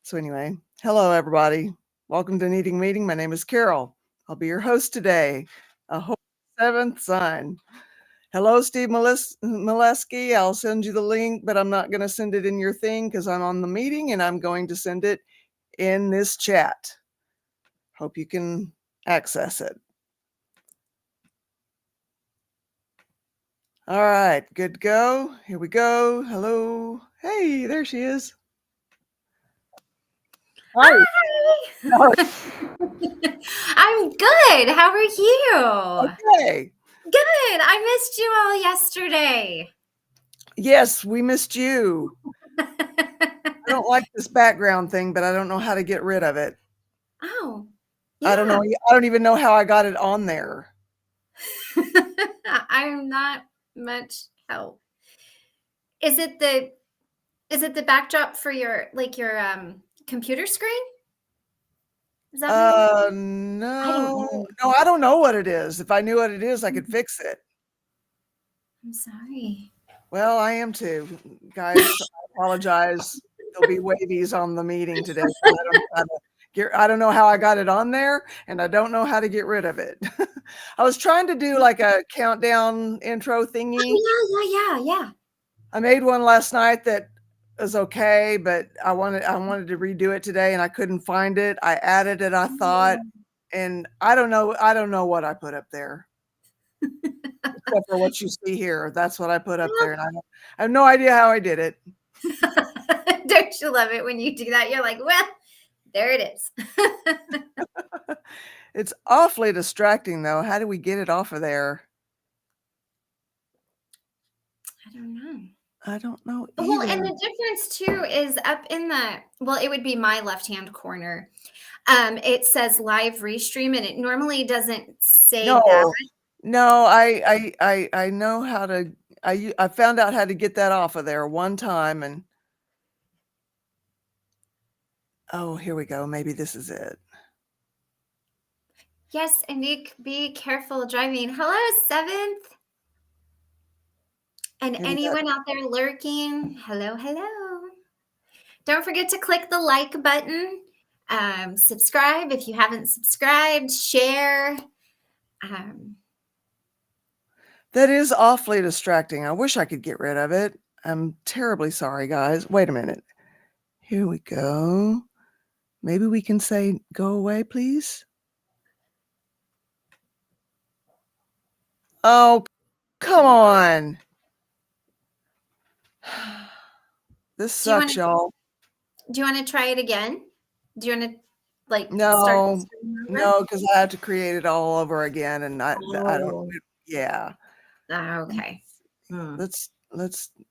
So anyway, hello everybody. Welcome to Needing Meeting. My name is Carol. I'll be your host today. A hope seventh son. Hello, Steve Molesky. I'll send you the link, but I'm not going to send it in your thing because I'm on the meeting and I'm going to send it in this chat. Hope you can access it. All right, good to go. Here we go. Hello. Hey, there she is. Hi. I'm good. How are you? Okay. Good. I missed you all yesterday. Yes, we missed you. I don't like this background thing, but I don't know how to get rid of it. Oh, yeah. I don't know. I don't even know how I got it on there. I'm not much help. Is it the backdrop for your computer screen? Is that what it is? No, I don't know what it is. If I knew what it is, I could fix it. I'm sorry. Well, I am too, guys. I apologize. There'll be wavies on the meeting today. I don't know how I got it on there, and I don't know how to get rid of it. I was trying to do like a countdown intro thingy. Oh, yeah. I made one last night that was okay, but I wanted to redo it today, and I couldn't find it. I added it, I thought, and I don't know what I put up there. Except for what you see here. That's what I put up there, and I have no idea how I did it. Don't you love it when you do that? You're like, well, there it is. It's awfully distracting, though. How do we get it off of there? I don't know either. Well, and the difference too is up in it would be my left-hand corner. It says live restream, and it normally doesn't say that. No, I know how to. I found out how to get that off of there one time, and oh, here we go. Maybe this is it. Yes, and be careful driving. Hello, Seventh. And anyone out there lurking, hello. Don't forget to click the like button. Subscribe if you haven't subscribed. Share. That is awfully distracting. I wish I could get rid of it. I'm terribly sorry, guys. Wait a minute. Here we go. Maybe we can say, go away, please. Oh, come on. This sucks, y'all. Do you want to try it again? Do you want to No, because I have to create it all over again, and I don't. Yeah. Okay. Let's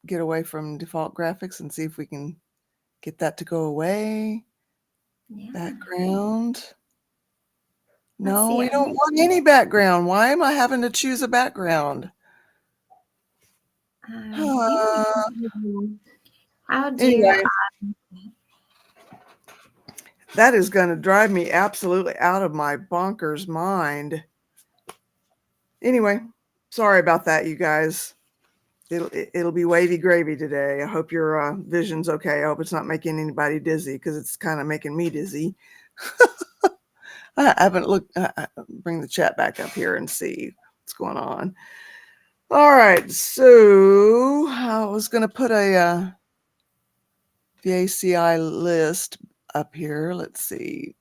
get away from default graphics and see if we can get that to go away. Yeah. Background. No, we don't want any background. Why am I having to choose a background? How do you? That is going to drive me absolutely out of my bonkers mind. Anyway, sorry about that, you guys. It'll be wavy gravy today. I hope your vision's okay. I hope it's not making anybody dizzy, because it's kind of making me dizzy. I haven't looked. Bring the chat back up here and see what's going on. All right, so I was going to put a VACI list up here. Let's see.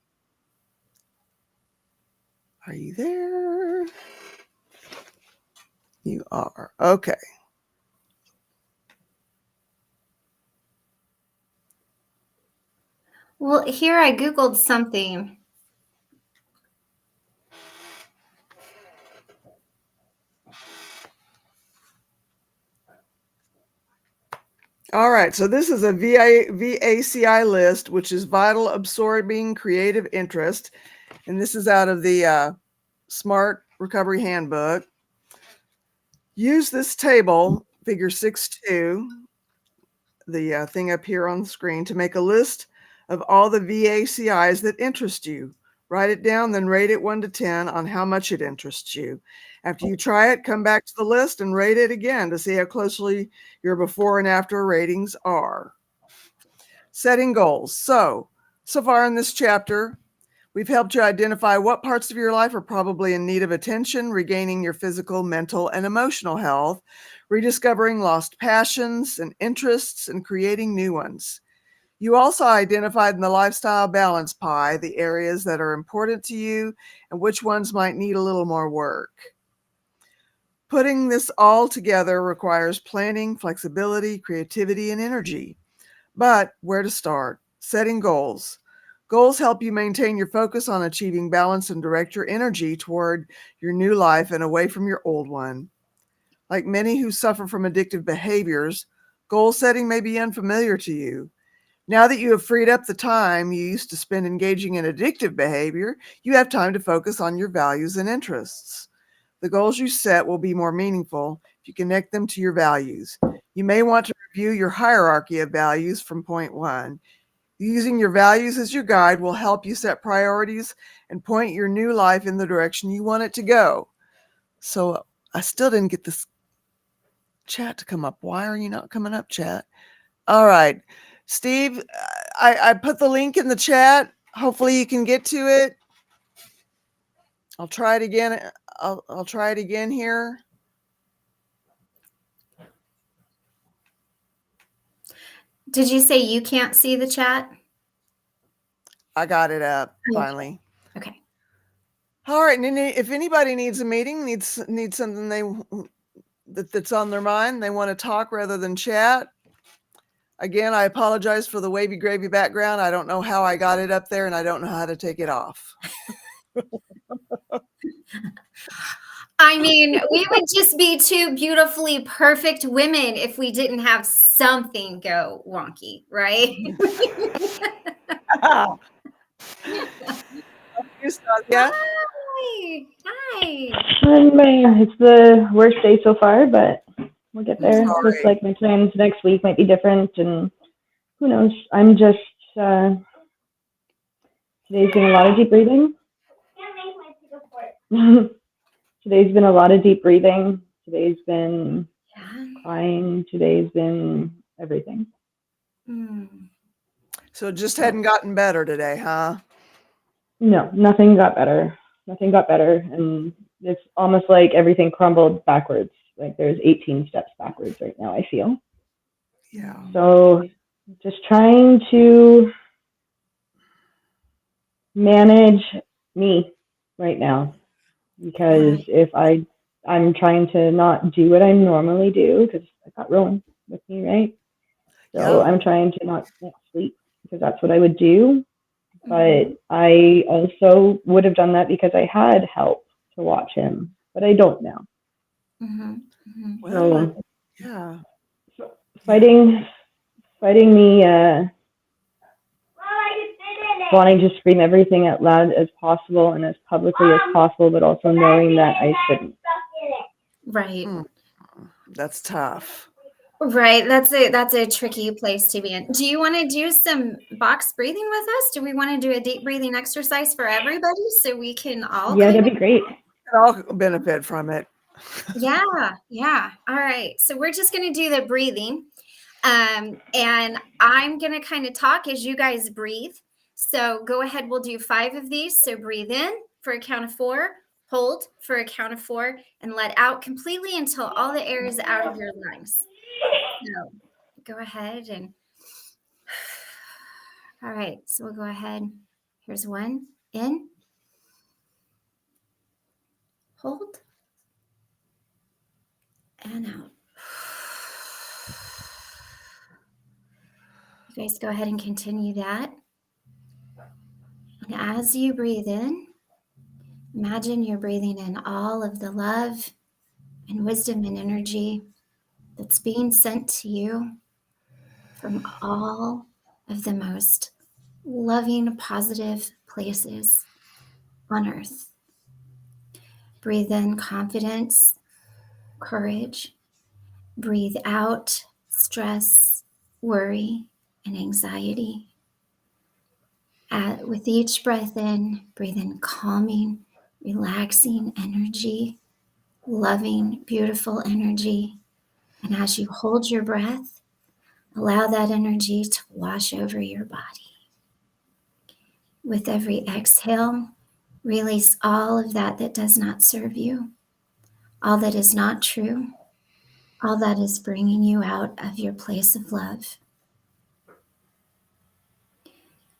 Are you there? You are. Okay. Well, here I Googled something. All right, so this is a VACI list, which is vital, absorbing, creative interest. And this is out of the Smart Recovery Handbook. Use this table, figure 6.2, the thing up here on the screen, to make a list of all the VACIs that interest you. Write it down, then rate it 1 to 10 on how much it interests you. After you try it, come back to the list and rate it again to see how closely your before and after ratings are. Setting goals. So So far in this chapter, we've helped you identify what parts of your life are probably in need of attention, regaining your physical, mental, and emotional health, rediscovering lost passions and interests, and creating new ones. You also identified in the lifestyle balance pie the areas that are important to you and which ones might need a little more work. Putting this all together requires planning, flexibility, creativity, and energy. But where to start? Setting goals. Goals help you maintain your focus on achieving balance and direct your energy toward your new life and away from your old one. Like many who suffer from addictive behaviors, goal setting may be unfamiliar to you. Now that you have freed up the time you used to spend engaging in addictive behavior, you have time to focus on your values and interests. The goals you set will be more meaningful if you connect them to your values. You may want to review your hierarchy of values from point one. Using your values as your guide will help you set priorities and point your new life in the direction you want it to go. So I still didn't get this chat to come up. Why are you not coming up, chat? All right. Steve, I put the link in the chat. Hopefully you can get to it. I'll try it again. I'll try it again here. Did you say you can't see the chat? I got it up finally. Okay. All right. And if anybody needs a meeting, needs something that's on their mind, they want to talk rather than chat. Again, I apologize for the wavy gravy background. I don't know how I got it up there, and I don't know how to take it off. I mean, we would just be two beautifully perfect women if we didn't have something go wonky, right? Yeah. Hi. It's the worst day so far, but we'll get there. Sorry. Looks like my plans next week might be different, and who knows? I'm just today's been a lot of deep breathing. Today's been a lot of deep breathing. Today's been crying. Today's been everything. So it just hadn't gotten better today, huh? No, nothing got better. Nothing got better, and it's almost like everything crumbled backwards. Like there's 18 steps backwards right now, I feel. Yeah. So just trying to manage me right now, because if I'm trying to not do what I normally do, because I got Rowan with me, right? So I'm trying to not sleep, because that's what I would do. But I also would have done that because I had help to watch him, but I don't now. Well, so fighting me wanting to scream everything out loud as possible and as publicly as possible, but also knowing that I shouldn't. Right. That's tough. Right. That's a tricky place to be in. Do you want to do some box breathing with us? Do we want to do a deep breathing exercise for everybody so we can all? Yeah, that'd be great. I'll benefit from it. Yeah. All right. So we're just going to do the breathing. And I'm going to kind of talk as you guys breathe. So go ahead. We'll do 5 of these. So breathe in for a count of 4, hold for a count of 4, and let out completely until all the air is out of your lungs. So go ahead and all right. So we'll go ahead. Here's 1 in, hold, and out. You guys go ahead and continue that. And as you breathe in, imagine you're breathing in all of the love and wisdom and energy that's being sent to you from all of the most loving, positive places on earth. Breathe in confidence, courage. Breathe out stress, worry, and anxiety. With each breath in, breathe in calming, relaxing energy, loving, beautiful energy. And as you hold your breath, allow that energy to wash over your body. With every exhale, release all of that that does not serve you, all that is not true, all that is bringing you out of your place of love.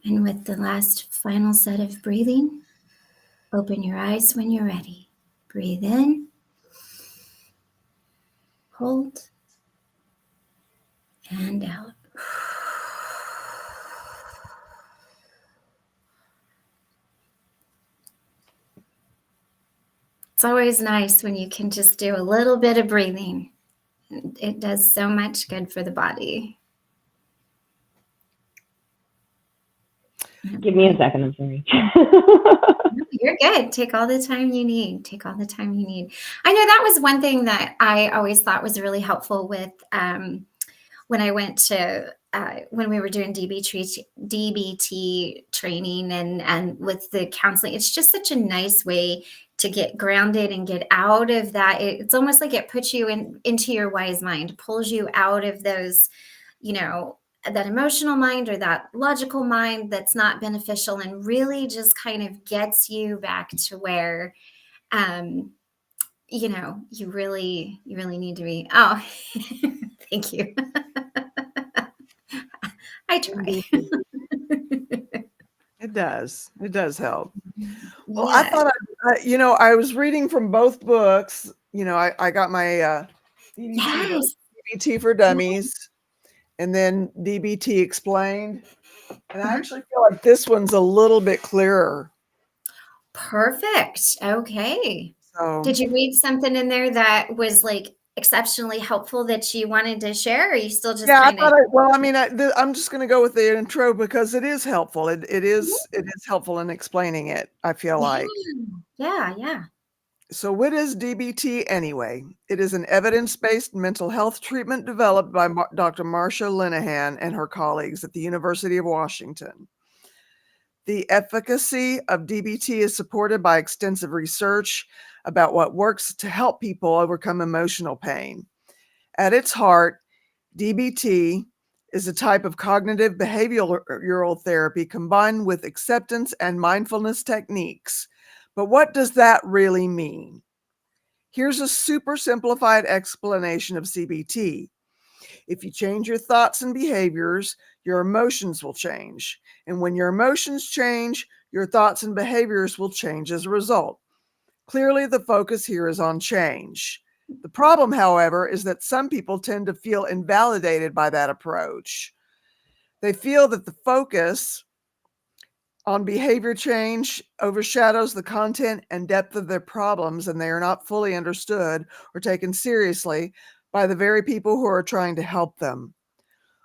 And with the last final set of breathing, open your eyes when you're ready. Breathe in, hold, and out. It's always nice when you can just do a little bit of breathing. It does so much good for the body. Give me a second, I'm sorry. You're good. Take all the time you need. Take all the time you need. I know that was one thing that I always thought was really helpful with when I went to when we were doing DBT training and with the counseling. It's just such a nice way to get grounded and get out of that. It's almost like it puts you into your wise mind, pulls you out of those, that emotional mind or that logical mind that's not beneficial, and really just kind of gets you back to where you really need to be. Oh, thank you. I try. It does help. Well, Yeah. I thought I was reading from both books. I got my DBT for Dummies, and then DBT Explained. And I actually feel like this one's a little bit clearer. Perfect. Okay. So, did you read something in there that was like exceptionally helpful that you wanted to share, or are you still just kind of? I'm just going to go with the intro because it is helpful. It is helpful in explaining it, I feel like. Yeah. So what is DBT anyway? It is an evidence-based mental health treatment developed by Dr. Marsha Linehan and her colleagues at the University of Washington. The efficacy of DBT is supported by extensive research about what works to help people overcome emotional pain. At its heart, DBT is a type of cognitive behavioral therapy combined with acceptance and mindfulness techniques. But what does that really mean? Here's a super simplified explanation of CBT. If you change your thoughts and behaviors, your emotions will change. And when your emotions change, your thoughts and behaviors will change as a result. Clearly, the focus here is on change. The problem, however, is that some people tend to feel invalidated by that approach. They feel that the focus on behavior change overshadows the content and depth of their problems, and they are not fully understood or taken seriously by the very people who are trying to help them.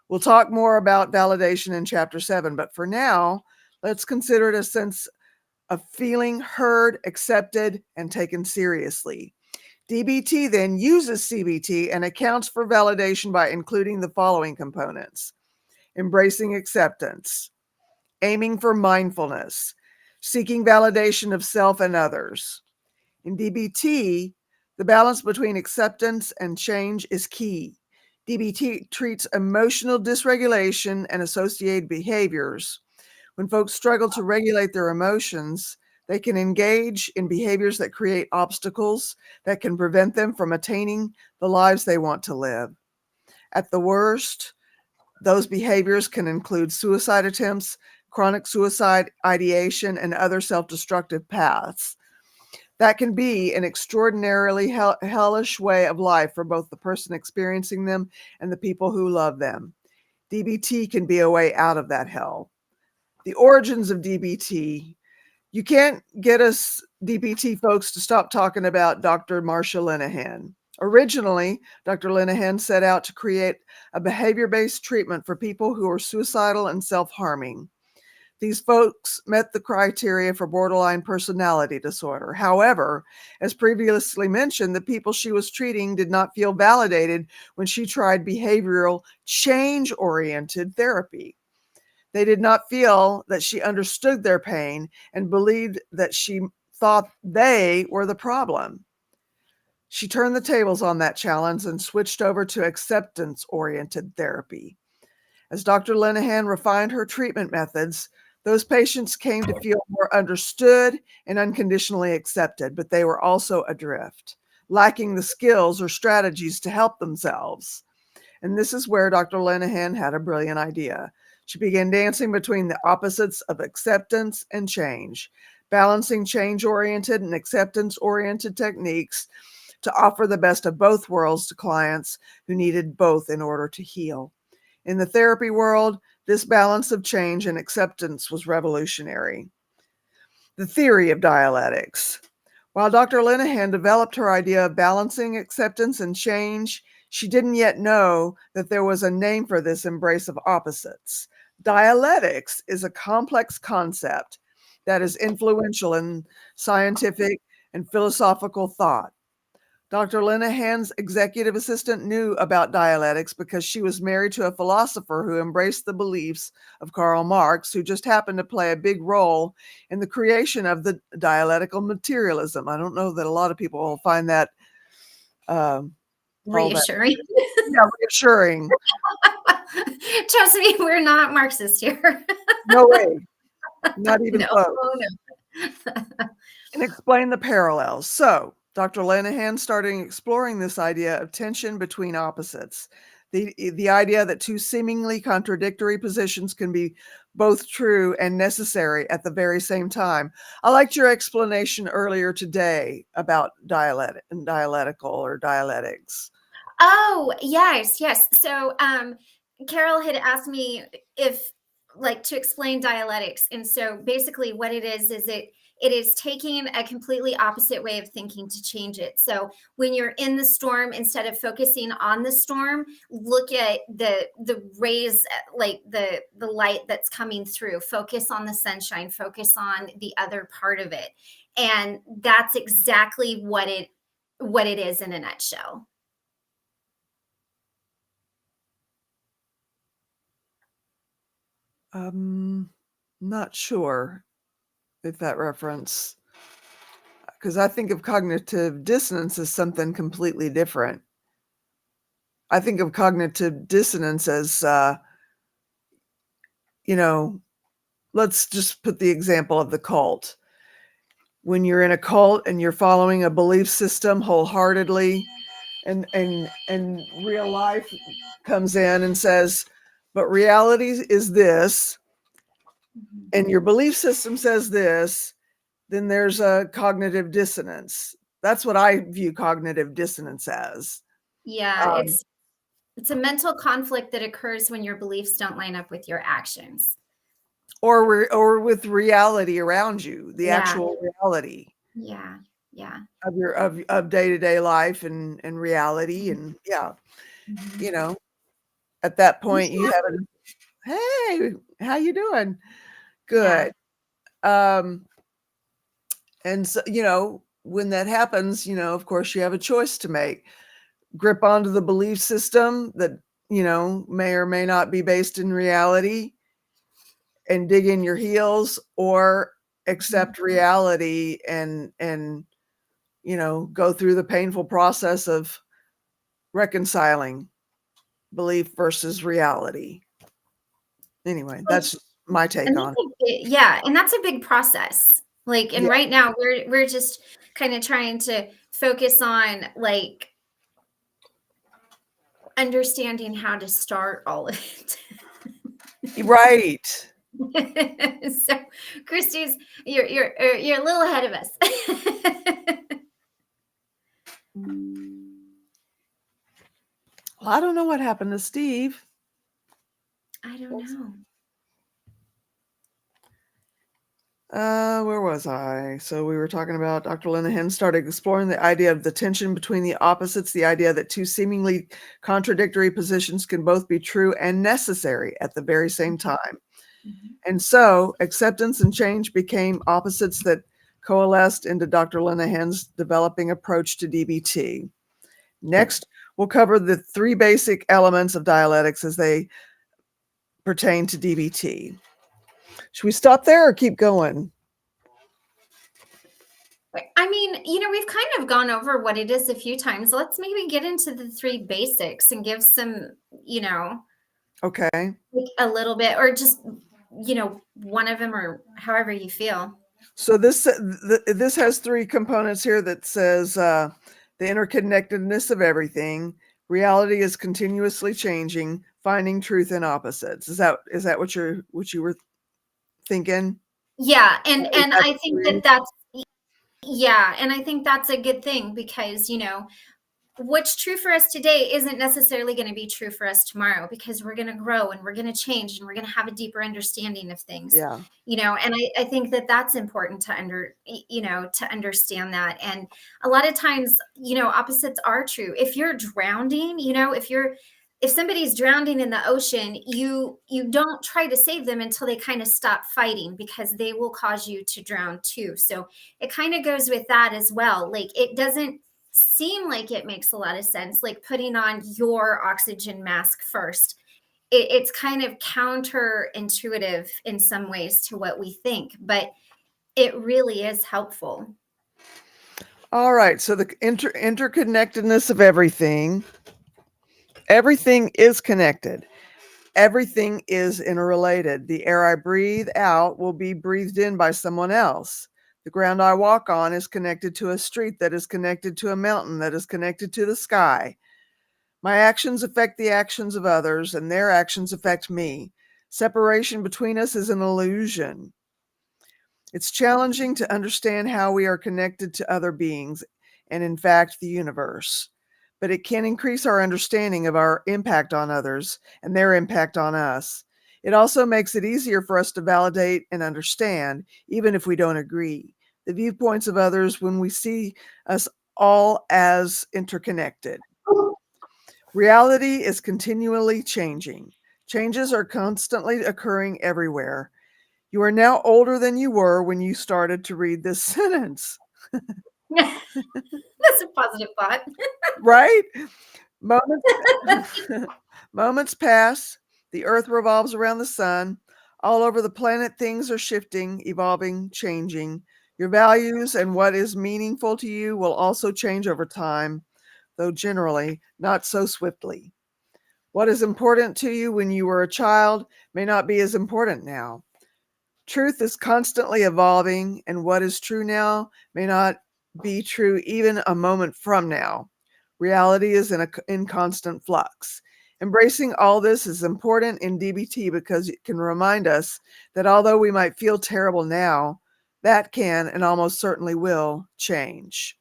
We'll talk more about validation in Chapter 7, but for now, let's consider it a sense of feeling heard, accepted, and taken seriously. DBT then uses CBT and accounts for validation by including the following components: embracing acceptance, aiming for mindfulness, seeking validation of self and others. In DBT, the balance between acceptance and change is key. DBT treats emotional dysregulation and associated behaviors. When folks struggle to regulate their emotions, they can engage in behaviors that create obstacles that can prevent them from attaining the lives they want to live. At the worst, those behaviors can include suicide attempts, chronic suicide ideation, and other self-destructive paths. That can be an extraordinarily hellish way of life for both the person experiencing them and the people who love them. DBT can be a way out of that hell. The origins of DBT. You can't get us DBT folks to stop talking about Dr. Marsha Linehan. Originally, Dr. Linehan set out to create a behavior-based treatment for people who are suicidal and self-harming. These folks met the criteria for borderline personality disorder. However, as previously mentioned, the people she was treating did not feel validated when she tried behavioral change-oriented therapy. They did not feel that she understood their pain and believed that she thought they were the problem. She turned the tables on that challenge and switched over to acceptance-oriented therapy. As Dr. Linehan refined her treatment methods, Those patients came to feel more understood and unconditionally accepted, but they were also adrift, lacking the skills or strategies to help themselves. And this is where Dr. Linehan had a brilliant idea. She began dancing between the opposites of acceptance and change, balancing change-oriented and acceptance-oriented techniques to offer the best of both worlds to clients who needed both in order to heal. In the therapy world, this balance of change and acceptance was revolutionary. The theory of dialectics. While Dr. Linehan developed her idea of balancing acceptance and change, she didn't yet know that there was a name for this embrace of opposites. Dialectics is a complex concept that is influential in scientific and philosophical thought. Dr. Linehan's executive assistant knew about dialectics because she was married to a philosopher who embraced the beliefs of Karl Marx, who just happened to play a big role in the creation of the dialectical materialism. I don't know that a lot of people will find that reassuring. Yeah, reassuring. Trust me, we're not Marxist here. No way. Not even No. close. Oh, no. And explain the parallels. So Dr. Linehan started exploring this idea of tension between opposites. The idea that two seemingly contradictory positions can be both true and necessary at the very same time. I liked your explanation earlier today about dialectical or dialectics. Oh, yes, yes. So Carol had asked me if to explain dialectics. And so basically what it is it is taking a completely opposite way of thinking to change it. So when you're in the storm, instead of focusing on the storm, look at the rays, like the light that's coming through. Focus on the sunshine, focus on the other part of it. And that's exactly what it is in a nutshell. Not sure if that reference, because I think of cognitive dissonance as something completely different. I think of cognitive dissonance as, let's just put the example of the cult. When you're in a cult and you're following a belief system wholeheartedly, and real life comes in and says, but reality is this, and your belief system says this, then there's a cognitive dissonance. That's what I view cognitive dissonance as. Yeah, it's a mental conflict that occurs when your beliefs don't line up with your actions. Or with reality around you, the Yeah. actual reality. Yeah. Yeah. Of your of day-to-day life and reality. And yeah, Mhm. at that point you have hey, how you doing? Good. And so, when that happens, of course you have a choice to make. Grip onto the belief system that, may or may not be based in reality and dig in your heels, or accept reality and go through the painful process of reconciling belief versus reality. Anyway, that's my take on it. Yeah, and that's a big process. And Yeah. right now we're just kind of trying to focus on understanding how to start all of it. Right. So Christy's you're a little ahead of us. Well, I don't know what happened to Steve. I don't know. Where was I? So we were talking about Dr. Linehan started exploring the idea of the tension between the opposites, the idea that two seemingly contradictory positions can both be true and necessary at the very same time. And so acceptance and change became opposites that coalesced into Dr. Linehan's developing approach to DBT. Next, we'll cover the three basic elements of dialectics as they pertain to DBT. Should we stop there or keep going? I mean, we've kind of gone over what it is a few times. Let's maybe get into the three basics and give some, Okay. a little bit, or just one of them, or however you feel. So this has three components here that says the interconnectedness of everything. Reality is continuously changing, finding truth in opposites. Is that what you were thinking? Yeah, and I think that's and I think that's a good thing, because what's true for us today isn't necessarily going to be true for us tomorrow, because we're going to grow and we're going to change and we're going to have a deeper understanding of things. Yeah. And I think that that's important to understand that. And a lot of times, opposites are true. If you're drowning, if somebody's drowning in the ocean, you don't try to save them until they kind of stop fighting, because they will cause you to drown too. So it kind of goes with that as well. Like, it doesn't seem like it makes a lot of sense, like putting on your oxygen mask first. It's kind of counterintuitive in some ways to what we think, but it really is helpful. All right. So the interconnectedness of everything. Everything is connected. Everything is interrelated. The air I breathe out will be breathed in by someone else. The ground I walk on is connected to a street that is connected to a mountain that is connected to the sky. My actions affect the actions of others, and their actions affect me. Separation between us is an illusion. It's challenging to understand how we are connected to other beings and, in fact, the universe. But it can increase our understanding of our impact on others and their impact on us. It also makes it easier for us to validate and understand, even if we don't agree, the viewpoints of others when we see us all as interconnected. Reality is continually changing. Changes are constantly occurring everywhere. You are now older than you were when you started to read this sentence. That's a positive thought. Right? Moments pass. The earth revolves around the sun. All over the planet, things are shifting, evolving, changing. Your values and what is meaningful to you will also change over time, though generally not so swiftly. What is important to you when you were a child may not be as important now. Truth is constantly evolving, and what is true now may not be true even a moment from now. Reality is in constant flux. Embracing all this is important in DBT because it can remind us that although we might feel terrible now, that can and almost certainly will change.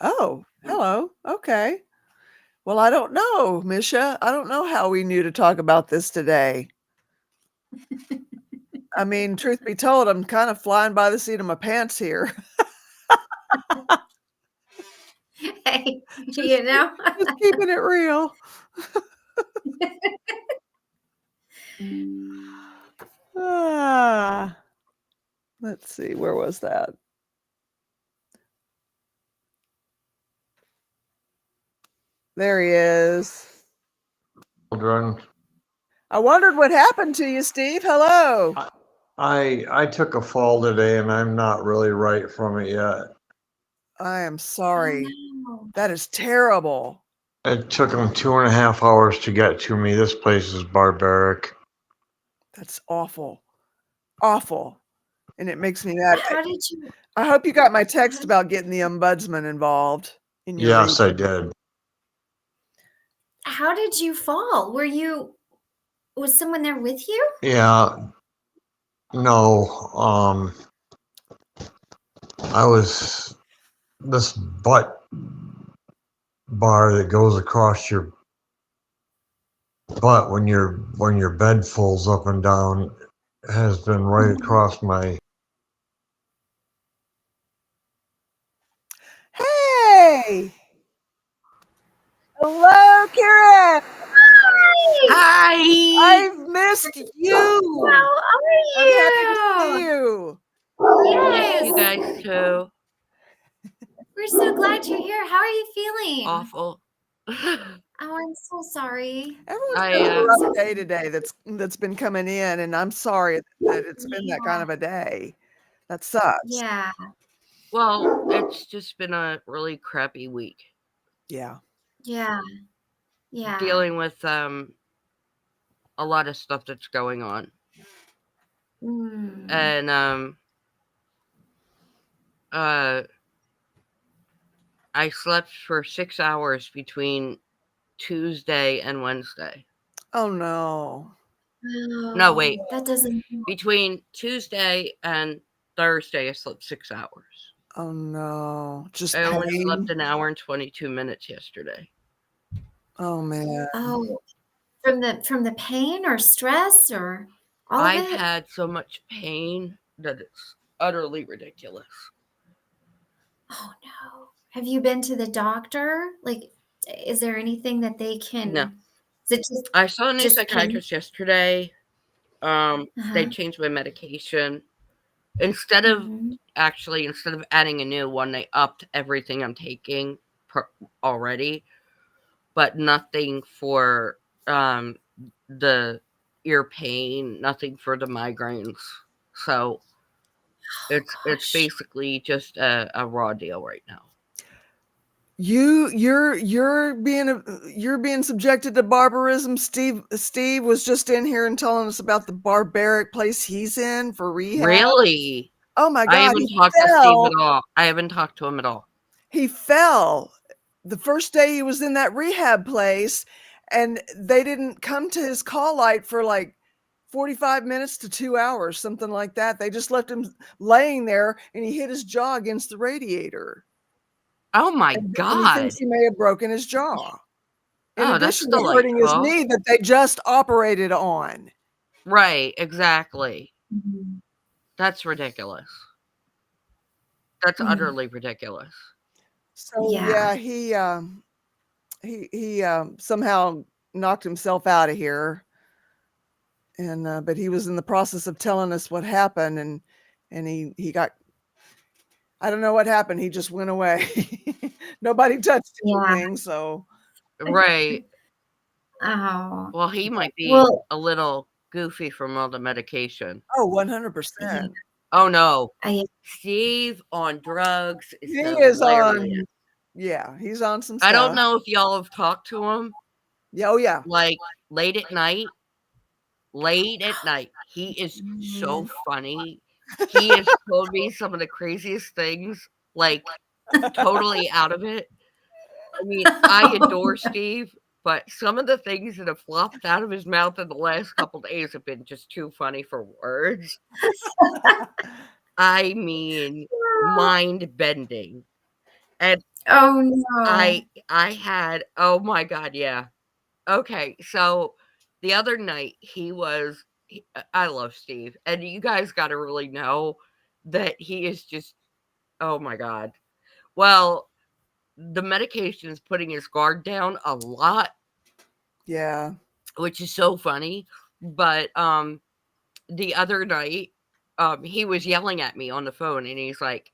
Oh, hello. Okay. Well, I don't know, Misha. I don't know how we knew to talk about this today. I mean, truth be told, I'm kind of flying by the seat of my pants here. Hey, Just keeping it real. Let's see, where was that? There he is. Children. I wondered what happened to you, Steve. Hello. I took a fall today and I'm not really right from it yet. I am sorry. That is terrible. It took them 2.5 hours to get to me. This place is barbaric. That's awful. Awful. And it makes me mad. How did you? I hope you got my text about getting the ombudsman involved in your Yes, reading. I did. How did you fall? Was someone there with you? Yeah. No. I was this butt bar that goes across your butt when your bed folds up and down has been right across my. Hey. Hello, Karen. Hi. I've missed you. How I'm happy to are see you? you. Miss you guys too. We're so glad you're here. How are you feeling? Awful. Oh, I'm so sorry. Everyone's I, got a uh, rough day today that's been coming in, and I'm sorry that it's been that kind Yeah. of a day. That sucks. Yeah. well, it's just been a really crappy week Yeah. Yeah. Yeah. dealing with a lot of stuff that's going on. Mm. And I slept for 6 hours between Tuesday and Wednesday. Oh no. No, wait. Oh, that doesn't. Between Tuesday and Thursday, I slept 6 hours. Oh no. Just I only pain. slept an hour and 22 minutes yesterday. Oh man. Oh, from the pain or stress or all of I've it? had so much pain that it's utterly ridiculous. Oh no. Have you been to the doctor? Like, is there anything that they can? No. Is it just I saw a new pain? psychiatrist yesterday. They Uh-huh. changed my medication. Instead of Mhm. adding a new one, they upped everything I'm taking already, but nothing for the ear pain, nothing for the migraines. So it's Gosh. basically just a raw deal right now. You're being subjected to barbarism. Steve was just in here and telling us about the barbaric place he's in for rehab. Really? Oh my I God. haven't talked to Steve at all. I haven't talked to him at all. He fell the first day he was in that rehab place, and they didn't come to his call light for like 45 minutes to 2 hours, something like that. They just left him laying there, and he hit his jaw against the radiator. Oh my And he God. thinks he may have broken his jaw. In Oh, that's addition to hurting his delightful. knee that they just operated on. Right, exactly. Mhm. That's ridiculous. That's Mm. utterly ridiculous. So Yeah. yeah, he somehow knocked himself out of here. And but he was in the process of telling us what happened, and he got, I don't know what happened. He just went away. Nobody touched Yeah. anything. So Right. Oh. Well, he might be Well, a little goofy from all the medication. oh, yeah. 100%. Oh no. I Steve on drugs is He is hilarious. on, yeah, he's on some I don't stuff. know if y'all have talked to him, Yeah, oh yeah. like late at night. He is so funny. He has told me some of the craziest things, like totally out of it. I mean, I adore Steve, but some of the things that have flopped out of his mouth in the last couple days have been just too funny for words. I mean, mind bending. And Oh no. I had, oh my God, yeah. Okay, so the other night I love Steve, and you guys got to really know that he is just, oh my God. Well, the medication is putting his guard down a lot, Yeah. which is so funny. But the other night, he was yelling at me on the phone, and he's like,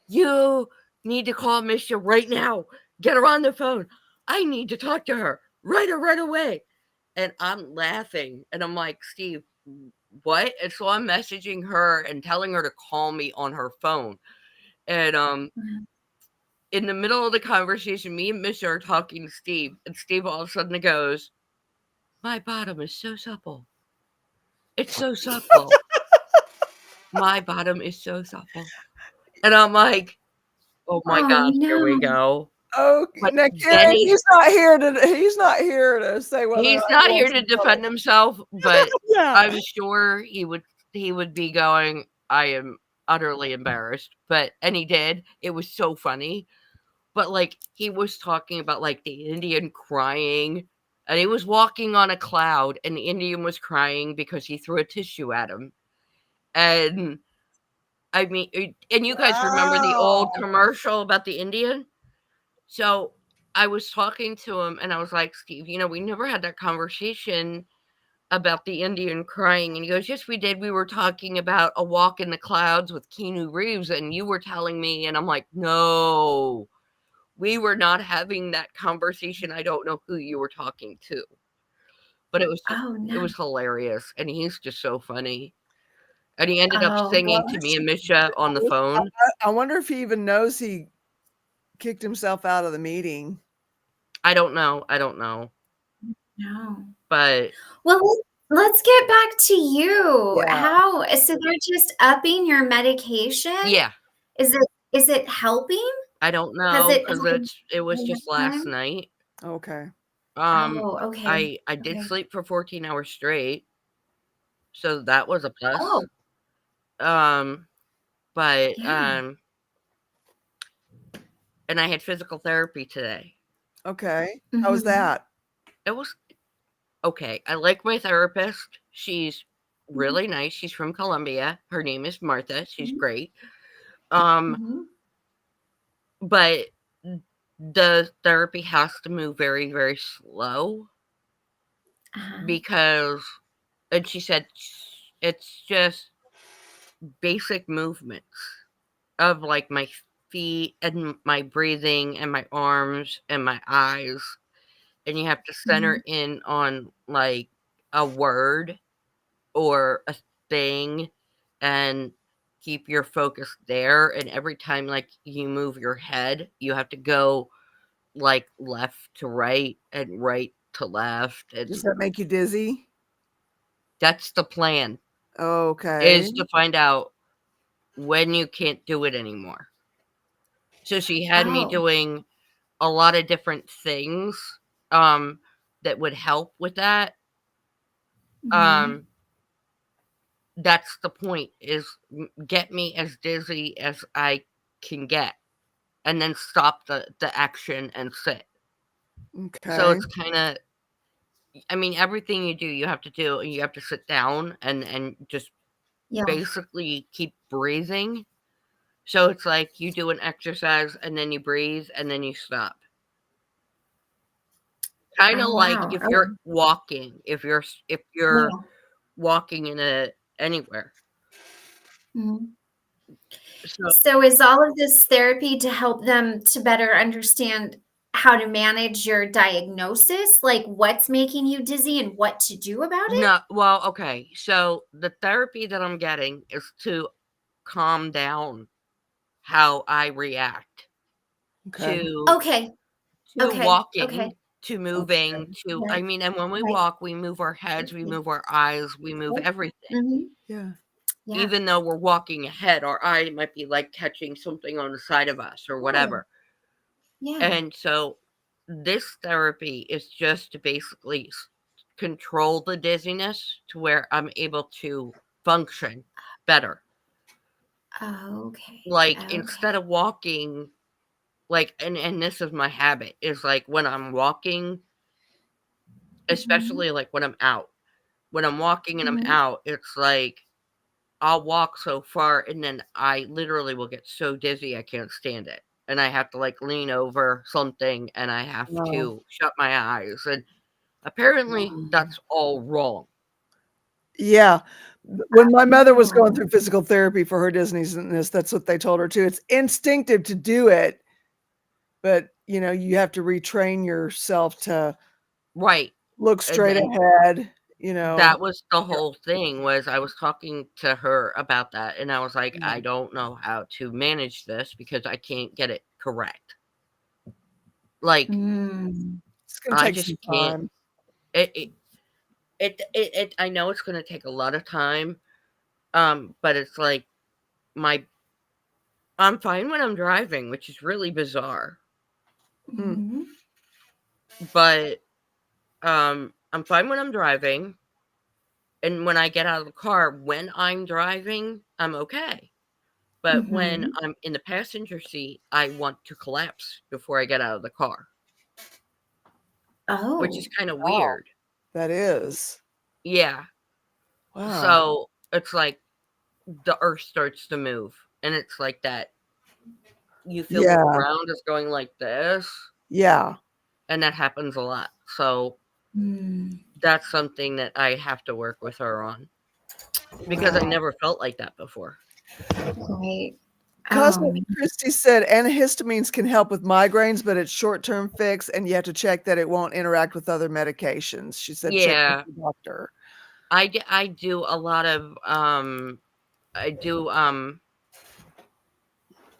"You need to call Misha right now. Get her on the phone. I need to talk to her right away." And I'm laughing, and I'm like, "Steve, what?" And so I'm messaging her and telling her to call me on her phone. And Mhm. in the middle of the conversation, me and Misha are talking to Steve, and Steve all of a sudden goes, "My bottom is so supple. It's so supple. My bottom is so supple." And I'm like, "Oh my Oh gosh, here we no. go." Oh, But now then Karen, he's not here to say whether or he's not not he here wants to to tell defend himself, but us. Yeah. I'm sure he would be going, "I am utterly embarrassed." And he did. It was so funny. But like he was talking about like the Indian crying, and he was walking on a cloud, and the Indian was crying because he threw a tissue at him. And I mean, and you guys remember the old Wow. commercial about the Indian? So I was talking to him, and I was like, "Steve, we never had that conversation about the Indian crying." And he goes, "Yes, we did. We were talking about A Walk in the Clouds with Keanu Reeves, and you were telling me," and I'm like, "No, we were not having that conversation. I don't know who you were talking to, but it was just, Oh, it no. was hilarious, and he's just so funny. And he ended up Oh, singing well, to me and Misha on the phone. I wonder if he even knows he kicked himself out of the meeting. I don't know, no. but Well, let's get back to you. Yeah. How? So they're just upping your medication? yeah, Is it helping? I don't Has know it because had it was enough just last time? night. Okay. Oh, okay. I did Okay. sleep for 14 hours straight, so that was a plus. Oh, But yeah. and I had physical therapy today. Okay. How was Mhm. that? It was okay. I like my therapist. She's really nice. She's from Colombia. Her name is Martha. She's Mhm. great. Mhm. But the therapy has to move very, very slow Uh-huh. because, and she said it's just basic movements of like my feet and my breathing and my arms and my eyes. And you have to center Mhm. in on like a word or a thing and keep your focus there. And every time like you move your head, you have to go like left to right and right to left. Does And that make you dizzy? that's the plan, Okay. is to find out when you can't do it anymore. So she had me Oh. doing a lot of different things that would help with that. Mhm. That's the point, is get me as dizzy as I can get and then stop the action and sit. So Okay. it's kind of, I mean, everything you do, you have to do, and you have to sit down and just Yeah. basically keep breathing. So it's like you do an exercise and then you breathe and then you stop. Kind of Oh, like wow. if Oh, you're walking, if you're yeah. walking in anywhere. Mhm. So So is all of this therapy to help them to better understand how to manage your diagnosis? Like what's making you dizzy and what to do about it? no, well, okay. So the therapy that I'm getting is to calm down how I react Okay. to Okay. Okay. Okay. walking, to moving, to, I Right. mean, and when we Right. walk, we move our heads, we move our eyes, we move everything. Mhm. Yeah. Yeah. Even though we're walking ahead, our eye might be like catching something on the side of us or whatever. Yeah. And so this therapy is just to basically control the dizziness to where I'm able to function better. Okay. Like Okay. instead of walking, like, and this is my habit, is like when I'm walking, especially like when I'm out. When I'm walking and I'm Mhm. out, it's like I'll walk so far and then I literally will get so dizzy I can't stand it. And I have to like lean over something and I have Wow. to shut my eyes. And apparently that's all wrong. Yeah. When my mother was going Oh. through physical therapy for her dizziness, that's what they told her too. It's instinctive to do it, but you have to retrain yourself to Right. look And straight then ahead, that was the whole thing, was I was talking to her about that and I was like, Yeah. I don't know how to manage this because I can't get it correct. Like Mm. It's gonna I take just some can't. time. It I know it's going to take a lot of time. But it's like I'm fine when I'm driving, which is really bizarre. Mhm. But I'm fine when I'm driving, and when I get out of the car, when I'm driving, I'm okay. But when Mhm. I'm in the passenger seat, I want to collapse before I get out of the car, which is Oh. kind of Wow. weird. That is. Yeah. Wow. So it's like the earth starts to move, and it's like that. You feel the Yeah. ground is going like this, Yeah. and that happens a lot. So Mm. that's something that I have to work with her on because I Wow. never felt like that before. Right. Cosmic Christie said antihistamines can help with migraines, but it's short-term fix, and you have to check that it won't interact with other medications. She said, check with Yeah. your doctor. I do a lot of I do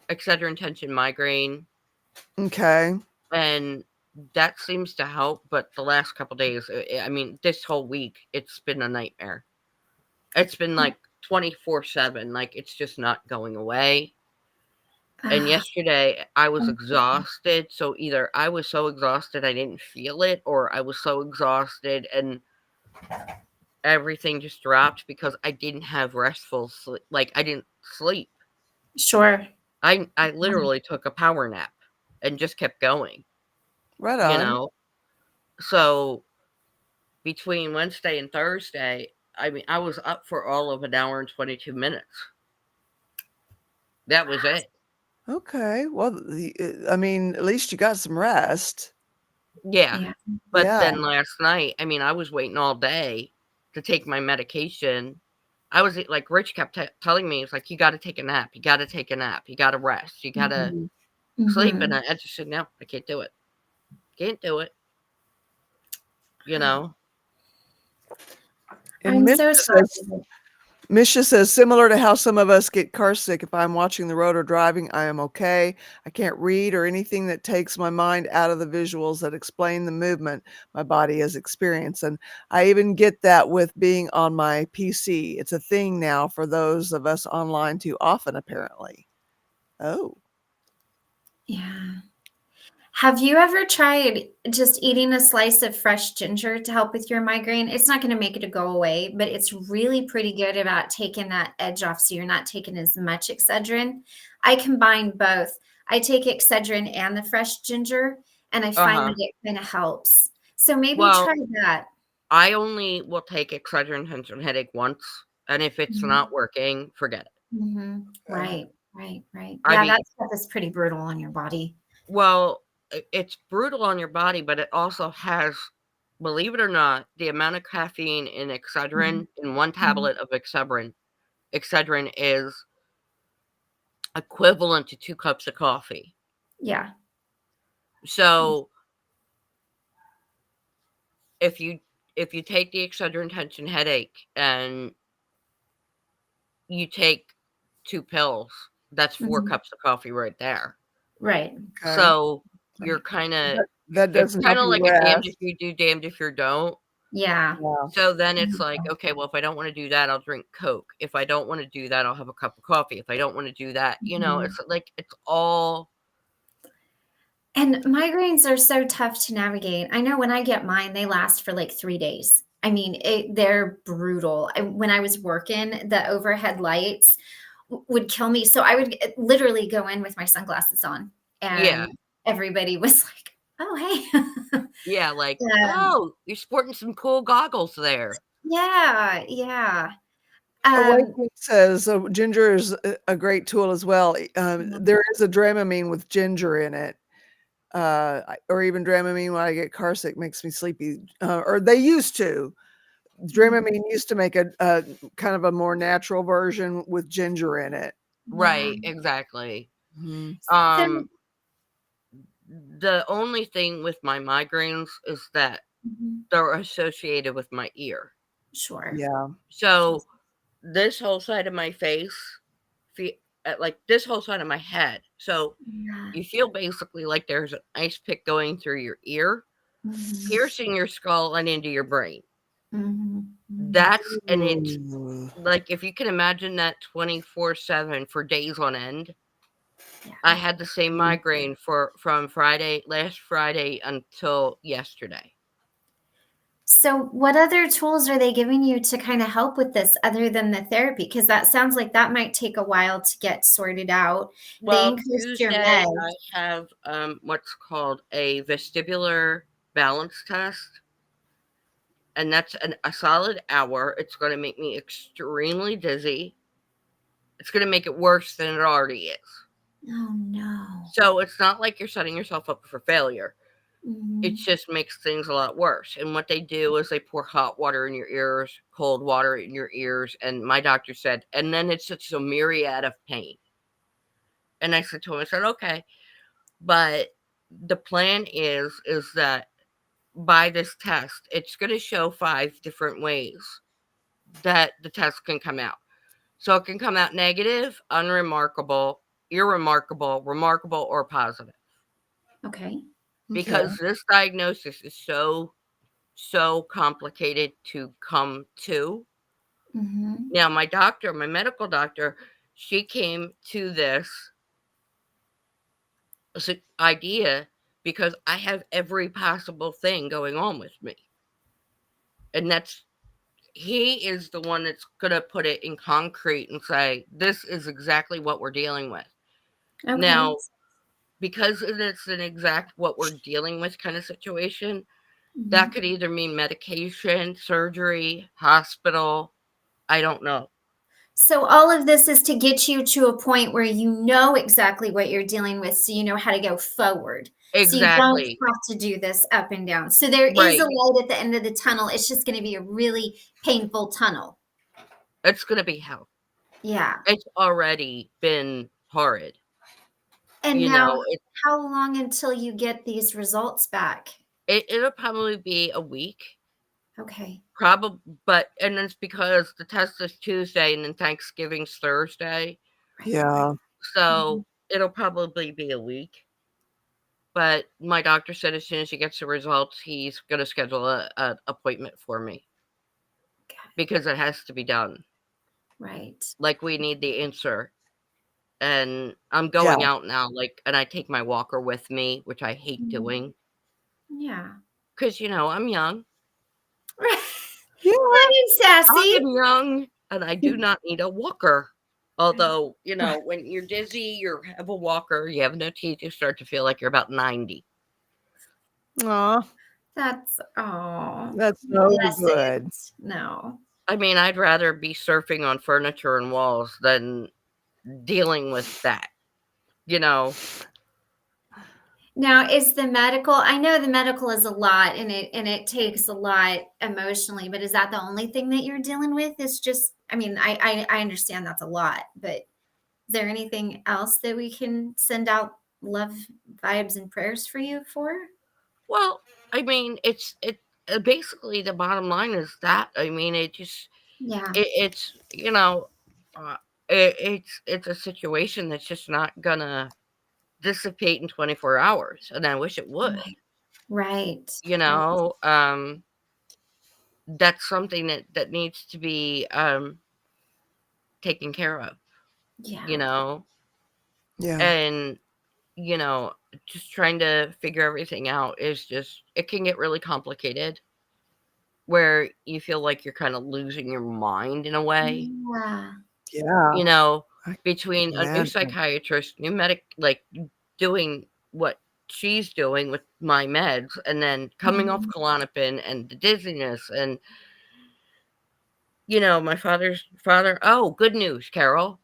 Excedrin tension migraine, Okay. and that seems to help, but the last couple days, I mean, this whole week, it's been a nightmare. It's been like 24/7, like it's just not going away. And yesterday I was exhausted, so either I was so exhausted I didn't feel it, or I was so exhausted and everything just dropped because I didn't have restful sleep. Like I didn't sleep. Sure. I literally took a power nap and just kept going, Right you on. know? So between Wednesday and Thursday, I mean, I was up for all of an hour and 22 minutes. That was it. Okay. Well, I mean, at least you got some rest. Yeah. Yeah. But Yeah. then last night, I mean, I was waiting all day to take my medication. I was like, Rich kept telling me, it's like, you got to take a nap. You got to take a nap. You got to rest. You got to Mhm. sleep. And I just said, no, I can't do it. Can't do it. You know? And I'm Misha so sorry. Misha says, similar to how some of us get car sick, if I'm watching the road or driving, I am okay. I can't read or anything that takes my mind out of the visuals that explain the movement my body is experiencing. And I even get that with being on my PC. It's a thing now for those of us online too often, apparently. Oh. Yeah. Have you ever tried just eating a slice of fresh ginger to help with your migraine? It's not going to make it go away, but it's really pretty good about taking that edge off so you're not taking as much Excedrin. I combine both. I take Excedrin and the fresh ginger, and I find that it kind of helps. So maybe try that. I only will take Excedrin tension headache once, and if it's not working, forget it. Right. Yeah, I mean, that stuff is pretty brutal on your body. well, it's brutal on your body, but it also has, believe it or not, the amount of caffeine in Excedrin, in one tablet of Excedrin is equivalent to 2 cups of coffee. Yeah. So if you take the Excedrin tension headache and you take 2 pills, that's 4 cups of coffee right there. Right. Okay. So you're kinda That it's doesn't help kinda you like a damned if rest. you do, damned if you don't. Yeah. Yeah. So then it's like, okay, well, if I don't wanna do that, I'll drink Coke. If I don't wanna do that, I'll have a cup of coffee. If I don't wanna do that, it's like it's all. And migraines are so tough to navigate. I know when I get mine, they last for like 3 days. I mean, they're brutal. When I was working, the overhead lights would kill me. So I would literally go in with my sunglasses on, Yeah. and everybody was like, "Oh, hey." Yeah, like, Um, "Oh, you're sporting some cool goggles there." yeah. Um, Awakening says ginger is a great tool as well. There is a Dramamine with ginger in it. Or even Dramamine when I get car sick makes me sleepy. Or they used to. Dramamine used to make a kind of a more natural version with ginger in it. Right, exactly. Mhm. so The only thing with my migraines is that they're associated with my ear. Sure. Yeah. So this whole side of my face, like this whole side of my head. So Yeah. you feel basically like there's an ice pick going through your ear, piercing your skull and into your brain. That's, and it's Ooh. like, if you can imagine that 24/7 for days on end. Yeah. I had the same migraine from last Friday until yesterday. So what other tools are they giving you to kind of help with this other than the therapy? Because that sounds like that might take a while to get sorted out. They Well, increased your Tuesday meds. I have what's called a vestibular balance test, and that's a solid hour. It's going to make me extremely dizzy. It's going to make it worse than it already is. Oh no. So it's not like you're setting yourself up for failure. It Mhm. just makes things a lot worse. And what they do is they pour hot water in your ears, cold water in your ears. And my doctor said, and then it's just a myriad of pain. And I said to him, I said, okay, but the plan is that by this test, it's going to show 5 different ways that the test can come out. So it can come out negative, unremarkable, irremarkable, remarkable, or positive. Okay. Because this diagnosis is so complicated to come to. Mm-hmm. Now, my doctor, my medical doctor, she came to this idea because I have every possible thing going on with me. And he is the one that's going to put it in concrete and say, this is exactly what we're dealing with. Okay. Now, because it's an exact what we're dealing with kind of situation, that could either mean medication, surgery, hospital. I don't know. So all of this is to get you to a point where you know exactly what you're dealing with, so you know how to go forward. So you don't Exactly. have to do this up and down. So there is Right. a light at the end of the tunnel. It's just going to be a really painful tunnel. It's going to be hell. Yeah. It's already been horrid. And You now, know, how long until you get these results back? it'll probably be a week. Okay. Probably, but and it's because the test is Tuesday and then Thanksgiving's Thursday. Yeah. So it'll probably be a week. But my doctor said as soon as he gets the results, he's going to schedule a appointment for me. Okay. Because it has to be done. Right. Like, we need the answer. And I'm going out now, like, and I take my walker with me, which I hate doing. Yeah. Because, I'm young. Yeah. Sassy. I'm young, and I do not need a walker. Although, when you're dizzy, you have a walker, you have no teeth, you start to feel like you're about 90. Aw, That's no bless good. it. No. I mean, I'd rather be surfing on furniture and walls than dealing with that, Now, is the medical, I know the medical is a lot and it takes a lot emotionally, but is that the only thing that you're dealing with? It's just, I mean, I understand that's a lot, but is there anything else that we can send out love vibes and prayers for you for? Well, I mean, it's basically the bottom line is that. I mean, it just Yeah. it's it's a situation that's just not gonna dissipate in 24 hours, and I wish it would. Right. That's something that needs to be taken care of. Yeah. Yeah. And just trying to figure everything out is just, it can get really complicated where you feel like you're kind of losing your mind in a way. Yeah. Between a new imagine. psychiatrist, new medic, like doing what she's doing with my meds, and then coming off Klonopin and the dizziness, and my father. Oh, good news, Carol.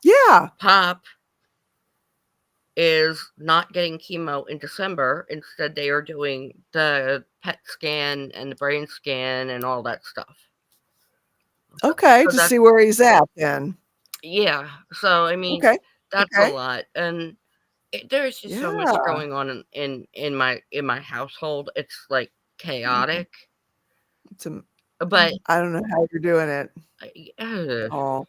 Yeah. Pop is not getting chemo in December. Instead, they are doing the PET scan and the brain scan and all that stuff. Okay, So to see where he's at then. Yeah. So, I mean, Okay. that's a lot. And there's just so much Yeah. going on in my household. It's like chaotic. But I don't know how you're doing it. Oh.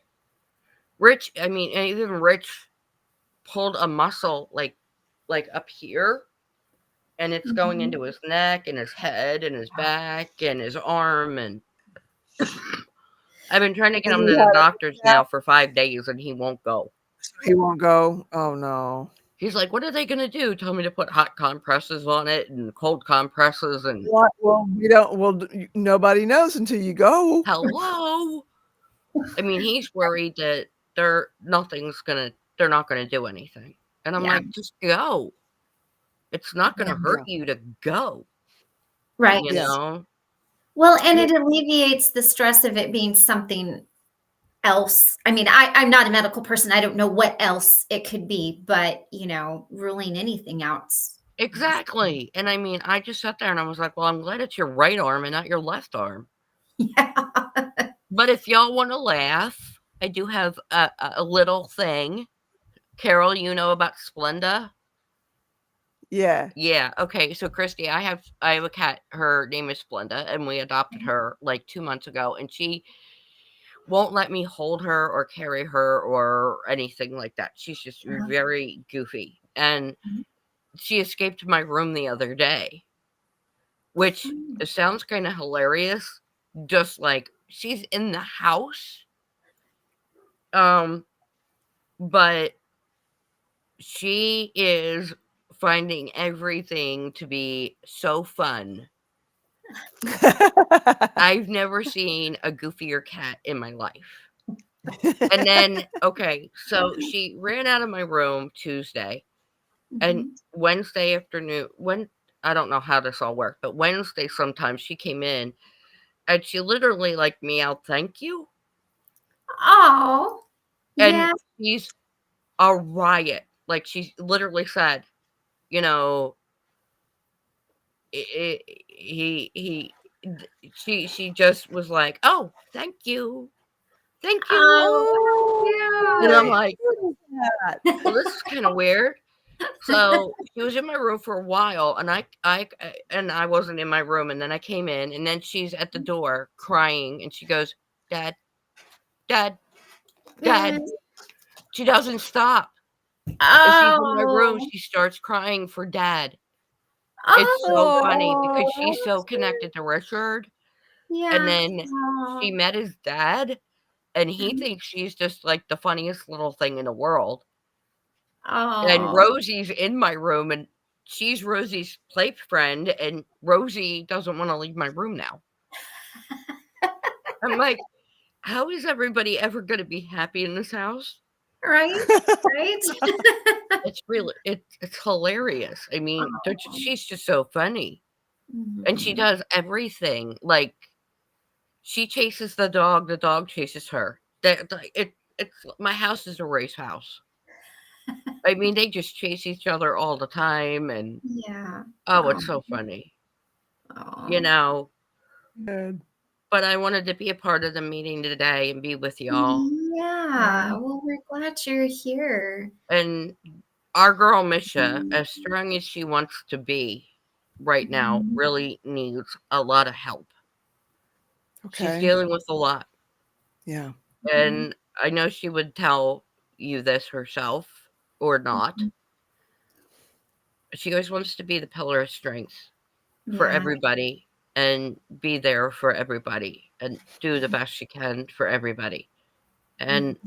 Rich, I mean, even Rich pulled a muscle like up here, and it's going into his neck and his head and his back and his arm, and I've been trying to get him to the doctors now for 5 days, and he won't go. He won't go? Oh, no. He's like, what are they going to do? Tell me to put hot compresses on it and cold compresses and What? Well, nobody knows until you go. hello. I mean, he's worried that they're not going to do anything. And I'm like, just go. It's not going to hurt you to go. Right. Well, and it alleviates the stress of it being something else. I mean, I'm not a medical person. I don't know what else it could be, but ruling anything out. Exactly. And I mean, I just sat there and I was like, well, I'm glad it's your right arm and not your left arm. Yeah. But if y'all want to laugh, I do have a little thing Carol, you know about Splenda? Yeah. Yeah. Okay. So Christy, I have a cat. Her name is Splenda, and we adopted her like 2 months ago, and she won't let me hold her or carry her or anything like that. She's just very goofy. And she escaped my room the other day, which sounds kind of hilarious. Just like she's in the house. But she is finding everything to be so fun. I've never seen a goofier cat in my life. And then, okay, so she ran out of my room Tuesday, and Wednesday afternoon, I don't know how this all worked, but Wednesday sometimes she came in and she literally like meowed, "Thank you." Oh, yeah. And she's a riot. Like she literally said, you know, she just was like, "Oh, thank you. Thank you." Oh, And I'm cute. like, well, this is kind of weird. So she was in my room for a while, and I wasn't in my room, and then I came in, and then she's at the door crying, and she goes, "Dad, Dad, Dad." She doesn't stop. As she's in my room, Oh, she starts crying for Dad. It's so oh, funny because she's so Oh, connected to Richard, and yeah. then she met his dad, and he thinks she's just like the funniest little thing in the world. And Oh, Rosie's in my room, and she's Rosie's play friend, and Rosie doesn't want to leave my room now. I'm like, how is everybody ever going to be happy in this house? right, right. It's really, it's hilarious. I mean, she's just so funny, and she does everything. Like she chases the dog chases her. It's my house is a race house. I mean, they just chase each other all the time, and Yeah. oh, it's so funny, you Oh. know. good. But I wanted to be a part of the meeting today and be with y'all. Yeah. Well, we're glad you're here. And our girl Misha, as strong as she wants to be right now, really needs a lot of help. She's Okay. dealing with a lot. Yeah. And I know she would tell you this herself or not. She always wants to be the pillar of strength for Yeah. everybody and be there for everybody and do the best she can for everybody. And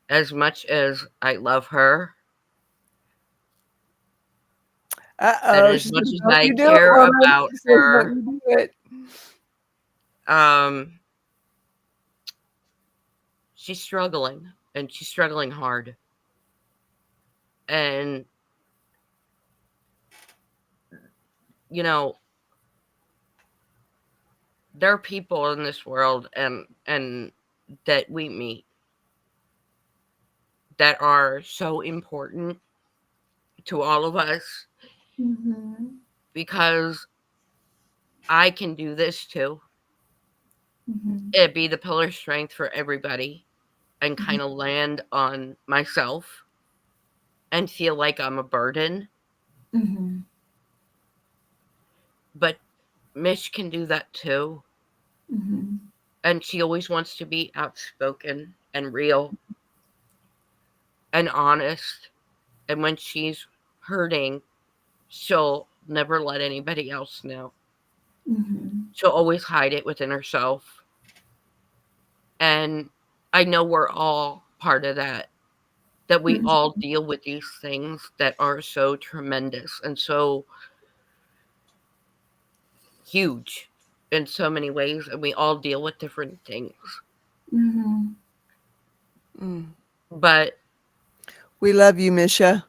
as much as I love her, and Uh-oh, as she much says, as "Don't I you do it, care woman." about She says, her, "Don't you do it." she's struggling, and she's struggling hard. And you know, there are people in this world and that we meet that are so important to all of us because I can do this too. It be the pillar of strength for everybody and kind of land on myself and feel like I'm a burden. But Mish can do that too. And she always wants to be outspoken and real and honest. And when she's hurting, she'll never let anybody else know. She'll always hide it within herself. And I know we're all part of that we all deal with these things that are so tremendous and so huge in so many ways, and we all deal with different things. But We love you, Misha.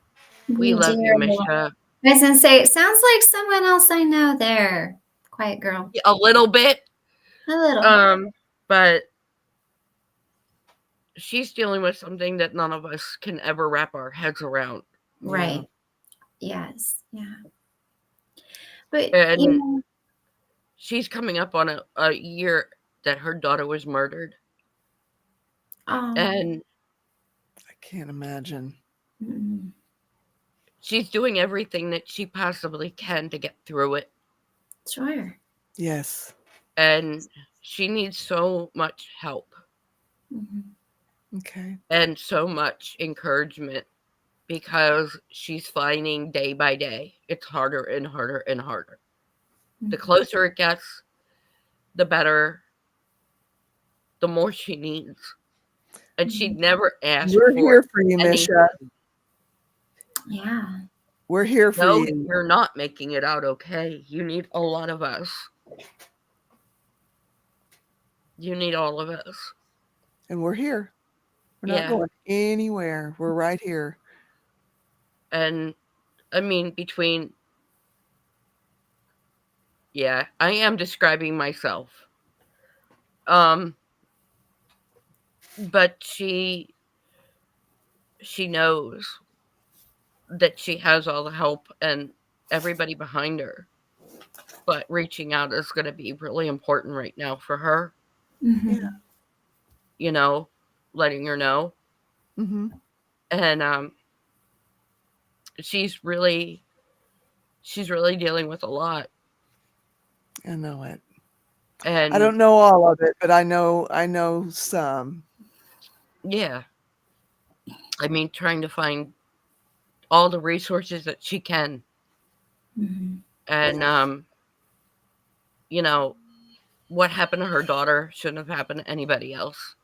we love you, Misha. I was gonna say, it sounds like someone else I know there. Quiet girl. A little bit. A little. But she's dealing with something that none of us can ever wrap our heads around. Right. Yes. Yeah. But And she's coming up on a year that her daughter was murdered. And I can't imagine. Mm. She's doing everything that she possibly can to get through it. Sure. Yes. And she needs so much help Okay. and so much encouragement because she's finding day by day it's harder and harder and harder. The closer it gets, the better, the more she needs. And she'd never ask We're for here for you, anything. Misha. Yeah. We're here for No, you. you're not making it out okay. You need a lot of us. You need all of us. And we're here. We're not Yeah. going anywhere. We're right here. And I mean, yeah, I am describing myself. But she knows that she has all the help and everybody behind her. But reaching out is going to be really important right now for her. Yeah. You know, letting her know. Mm-hmm. And she's really dealing with a lot. I know it. And I don't know all of it, but I know some. yeah. I mean, trying to find all the resources that she can. And you know, what happened to her daughter shouldn't have happened to anybody else.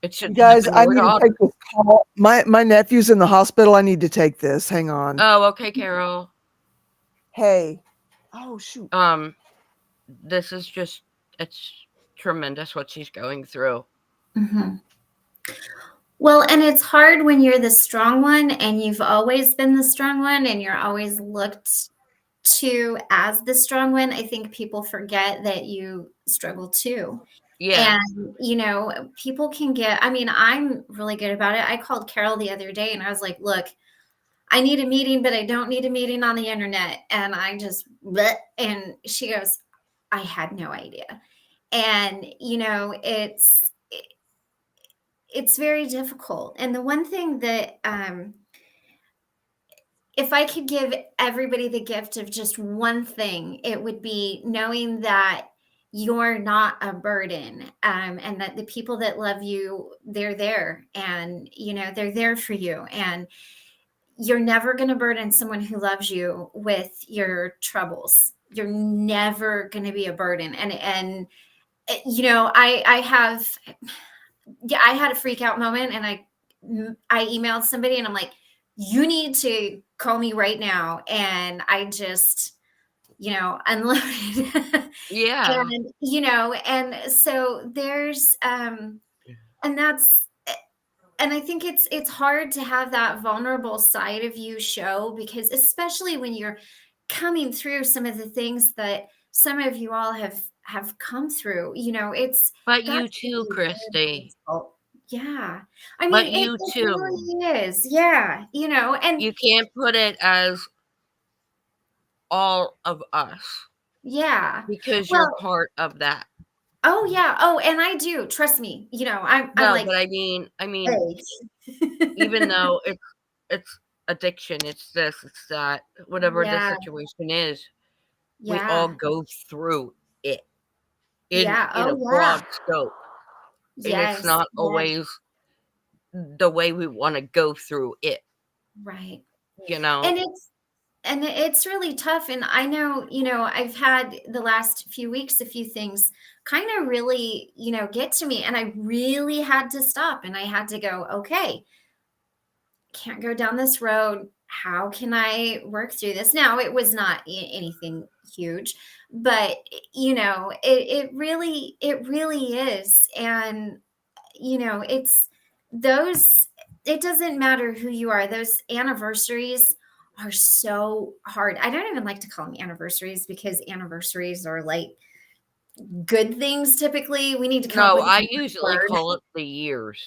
It shouldn't Guys, have I been need her to daughter. take this call. My nephew's in the hospital. I need to take this. Hang on. Oh, okay, Carol. Hey. Oh, shoot. This is just, it's tremendous what she's going through. Well, and it's hard when you're the strong one and you've always been the strong one and you're always looked to as the strong one. I think people forget that you struggle too. Yeah. And, you know, people can get, I mean, I'm really good about it. I called Carol the other day and I was like, look, I need a meeting, but I don't need a meeting on the internet. And I just, bleh. And she goes, I had no idea. And, you know, it's very difficult. And the one thing that, if I could give everybody the gift of just one thing, it would be knowing that you're not a burden, and that the people that love you, they're there, and you know they're there for you, and you're never going to burden someone who loves you with your troubles. You're never going to be a burden, and you know I had a freak out moment, and I emailed somebody, and I'm like, you need to call me right now. And I just, you know, unloaded. Yeah. And, you know, and so there's, and that's, and I think it's hard to have that vulnerable side of you show, because especially when you're coming through some of the things that some of you all have come through, you know, it's But got you to too, be very Christy. difficult. Yeah. I But mean, you it too. really is. Yeah. You know, and You can't put it as all of us yeah. because Well, you're part of that. oh yeah. Oh, and I do. Trust me. You know, I'm No, like, but I mean, hey. even though it's addiction, it's this, it's that, whatever the Yeah. situation is, we all Yeah. go through it in Yeah. a Oh yeah. broad scope, and it's Yes. not Yes. always the way we want to go through it, Right. you know. And it's really tough. And I know, you know, I've had the last few weeks, a few things kind of really, you know, get to me. And I really had to stop, and I had to go, okay, can't go down this road. How can I work through this? Now, it was not anything huge, but you know, it really is. And, you know, it's those, it doesn't matter who you are. Those anniversaries are so hard. I don't even like to call them anniversaries, because anniversaries are like good things. Typically, we need to come up No, with a I different usually word. call it the years.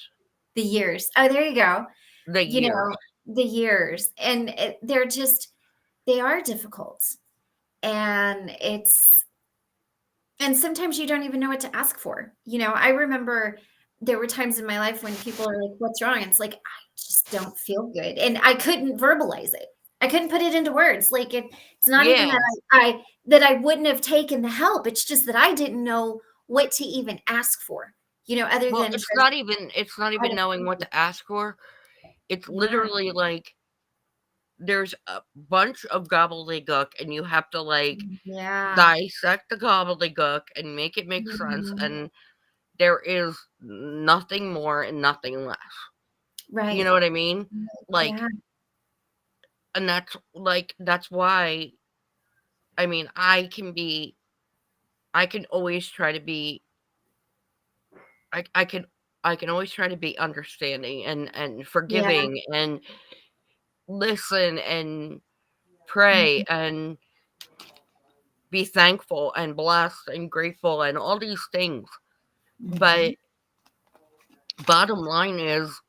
The years. Oh, there you go. The You years. know, the years. And they're just, they are difficult. And and sometimes you don't even know what to ask for. You know, I remember there were times in my life when people are like, what's wrong? It's like, just don't feel good. And I couldn't verbalize it. I couldn't put it into words. Like it's not even Yeah. that I wouldn't have taken the help. It's just that I didn't know what to even ask for, other Well, than it's just not even try to knowing what breathe. to ask for. It's Yeah. literally like there's a bunch of gobbledygook, and you have to like Yeah. dissect the gobbledygook and make it make sense. Mhm. And there is nothing more and nothing less. You Right. know what I mean? Like, Yeah. and that's why, I mean, I can always try to be, I can always try to be understanding and Yeah. forgiving and listen and pray and be thankful and blessed and grateful and all these things. Mhm. But bottom line is,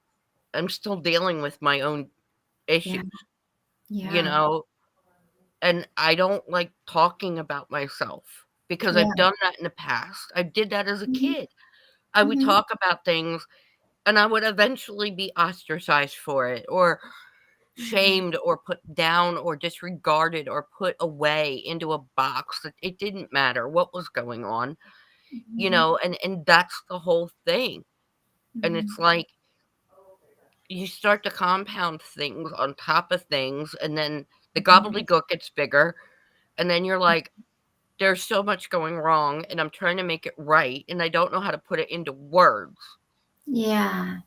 I'm still dealing with my own issues, Yeah. and I don't like talking about myself because Yeah. I've done that in the past. I did that as a Mhm. kid. I would Mhm. talk about things and I would eventually be ostracized for it or shamed or put down or disregarded or put away into a box that it didn't matter what was going on, Mhm. and that's the whole thing. And it's Mhm. like you start to compound things on top of things, and then the Mhm. gobbledygook gets bigger, and then you're like, there's so much going wrong, and I'm trying to make it right, and I don't know how to put it into words. Yeah.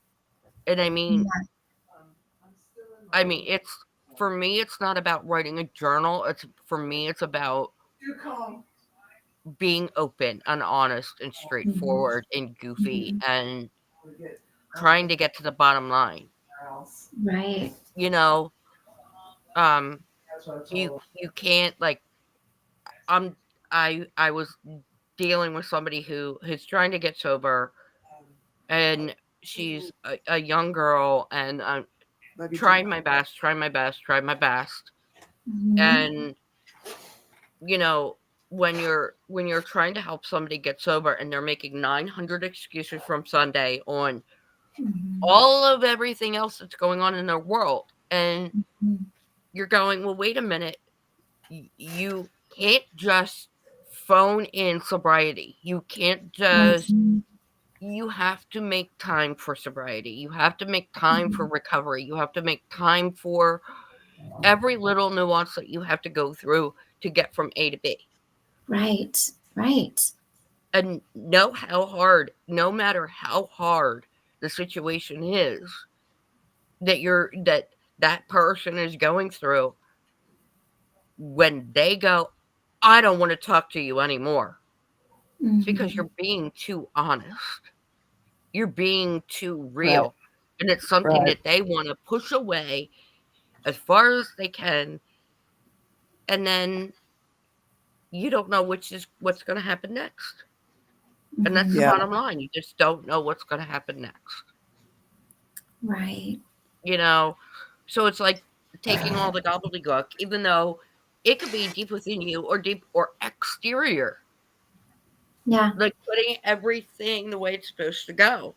And Yeah. it's for me, it's not about writing a journal. For me, it's about being open and honest and Mhm. straightforward and goofy Mhm. and trying to get to the bottom line. Right. You know, um, you can't like I'm I was dealing with somebody who is trying to get sober, and she's a young girl, and I'm Love you too. trying my best, trying my best. Mhm. And you know, when you're trying to help somebody get sober and they're making 900 excuses from Sunday on Mhm. all of everything else that's going on in their world, and Mhm. you're going, well, wait a minute, you can't just phone in sobriety. You can't just Mhm. you have to make time for sobriety. You have to make time for recovery. You have to make time for every little nuance that you have to go through to get from A to B. Right. Right. And no matter how hard the situation is that person is going through, when they go, I don't want to talk to you anymore, it's because Mhm. you're being too honest. You're being too Right. real. And it's something Right. that they want to push away as far as they can. And then you don't know what's going to happen next. And that's the Mhm. Yeah. bottom line. You just don't know what's going to happen next. Right. You know? So it's like taking all the gobbledygook, even though it could be deep within you or deep or exterior, Yeah. like putting everything the way it's supposed to go.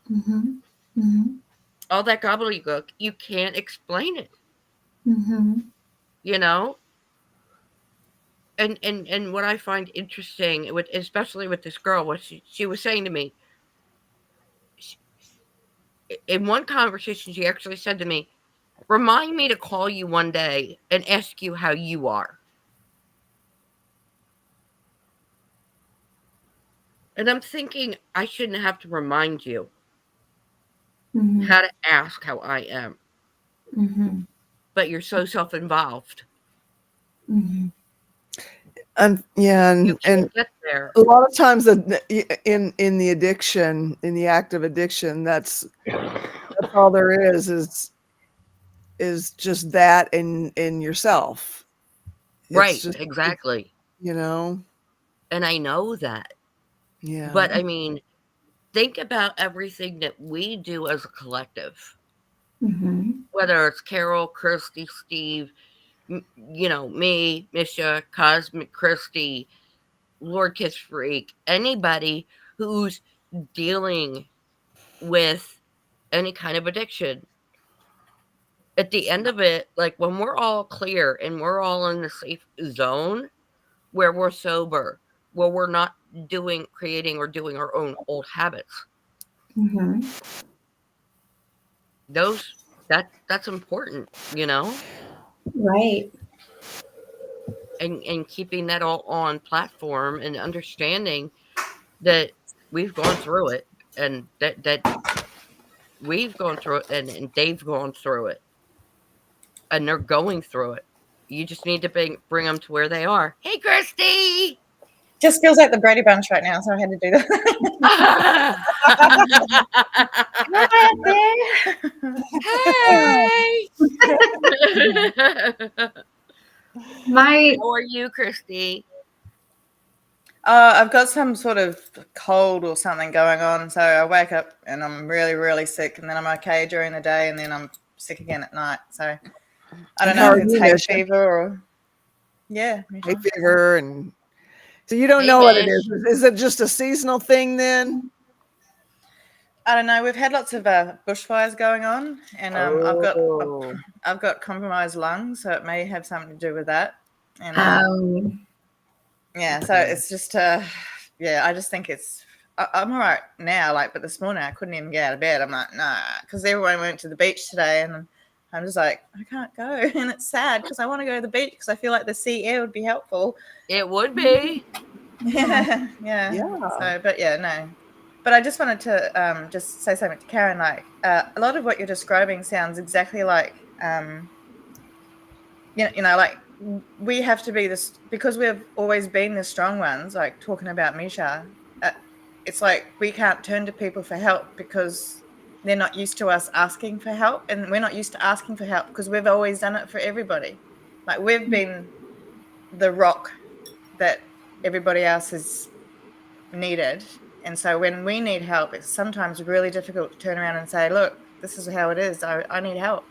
Mhm. Mhm. All that gobbledygook, you can't explain it, Mhm. you know? And what I find interesting with especially with this girl, what she was saying to me, sh in one conversation, she actually said to me, "Remind me to call you one day and ask you how you are." And I'm thinking, I shouldn't have to remind you Mhm. how to ask how I am, Mhm. but you're so self-involved. Mhm. And yeah, You and can't get there. a lot of times in the addiction, in the act of addiction, that's all there is just that in yourself. It's Right, just exactly. you know, And I know that. yeah. But I mean, think about everything that we do as a collective, Mhm. whether it's Carol, Christy, Steve, me, Misha, Cosmic Christy, Lord Kiss Freak, anybody who's dealing with any kind of addiction. at the end of it, like when we're all clear and we're all in the safe zone where we're sober, where we're not creating or doing our own old habits, Mm-hmm. that's important, Right. and keeping that all on platform and understanding that we've gone through it, and that we've gone through it, and they've gone through it, and they're going through it. You just need to bring them to where they are. Hey, Christy! Just feels like the Brady Bunch right now, so I had to do that. My How are you, Christy? I've got some sort of cold or something going on, so I wake up and I'm really, really sick, and then I'm okay during the day, and then I'm sick again at night. So I don't know if it's hay fever or hay fever, and so you don't know what it is. Is it just a seasonal thing then? I don't know. We've had lots of bushfires going on, and I've got compromised lungs, so it may have something to do with that. And yeah, so it's just I just think I'm all right now, but this morning I couldn't even get out of bed. I'm like, nah, because everyone went to the beach today, and I'm just like, I can't go, and it's sad because I want to go to the beach because I feel like the sea air would be helpful. It would be. Yeah. So, but yeah, no. But I just wanted to just say something to Karen. A lot of what you're describing sounds exactly like, like we have to be this because we've always been the strong ones. Like talking about Misha, it's like we can't turn to people for help because they're not used to us asking for help, and we're not used to asking for help because we've always done it for everybody. Like we've been the rock that everybody else has needed. And so when we need help, it's sometimes really difficult to turn around and say, look, this is how it is. I need help,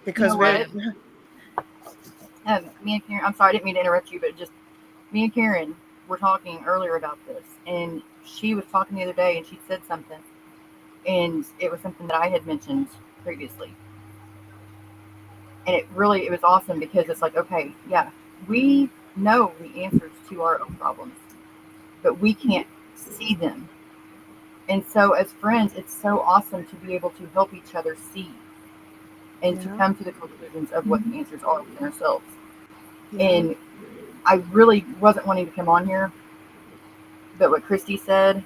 because we're... Me and Karen, I'm sorry, I didn't mean to interrupt you, but just me and Karen were talking earlier about this, and she was talking the other day, and she said something, and it was something that I had mentioned previously. And it was awesome because it's like, okay, yeah, we know the answers to our own problems, but we can't see them. And so as friends, it's so awesome to be able to help each other see and to come to the conclusions of what the answers are within ourselves. Yeah. And I really wasn't wanting to come on here, but what Christy said,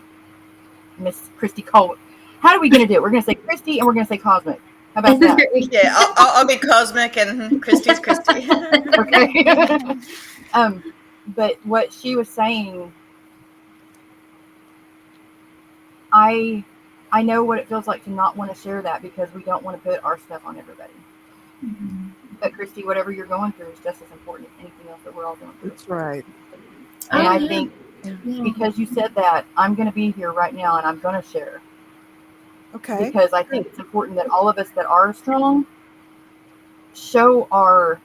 Miss Christy Cole, how are we going to do it? We're going to say Christy and we're going to say Cosmic. How about that? Yeah, I'll be Cosmic and Christy's Christy. Okay. But what she was saying, I know what it feels like to not want to share that because we don't want to put our stuff on everybody. Mm-hmm. But Christy, whatever you're going through is just as important as anything else that we're all going through. That's right. And I think because you said that, I'm going to be here right now and I'm going to share. Okay. Because I think it's important that all of us that are strong show our,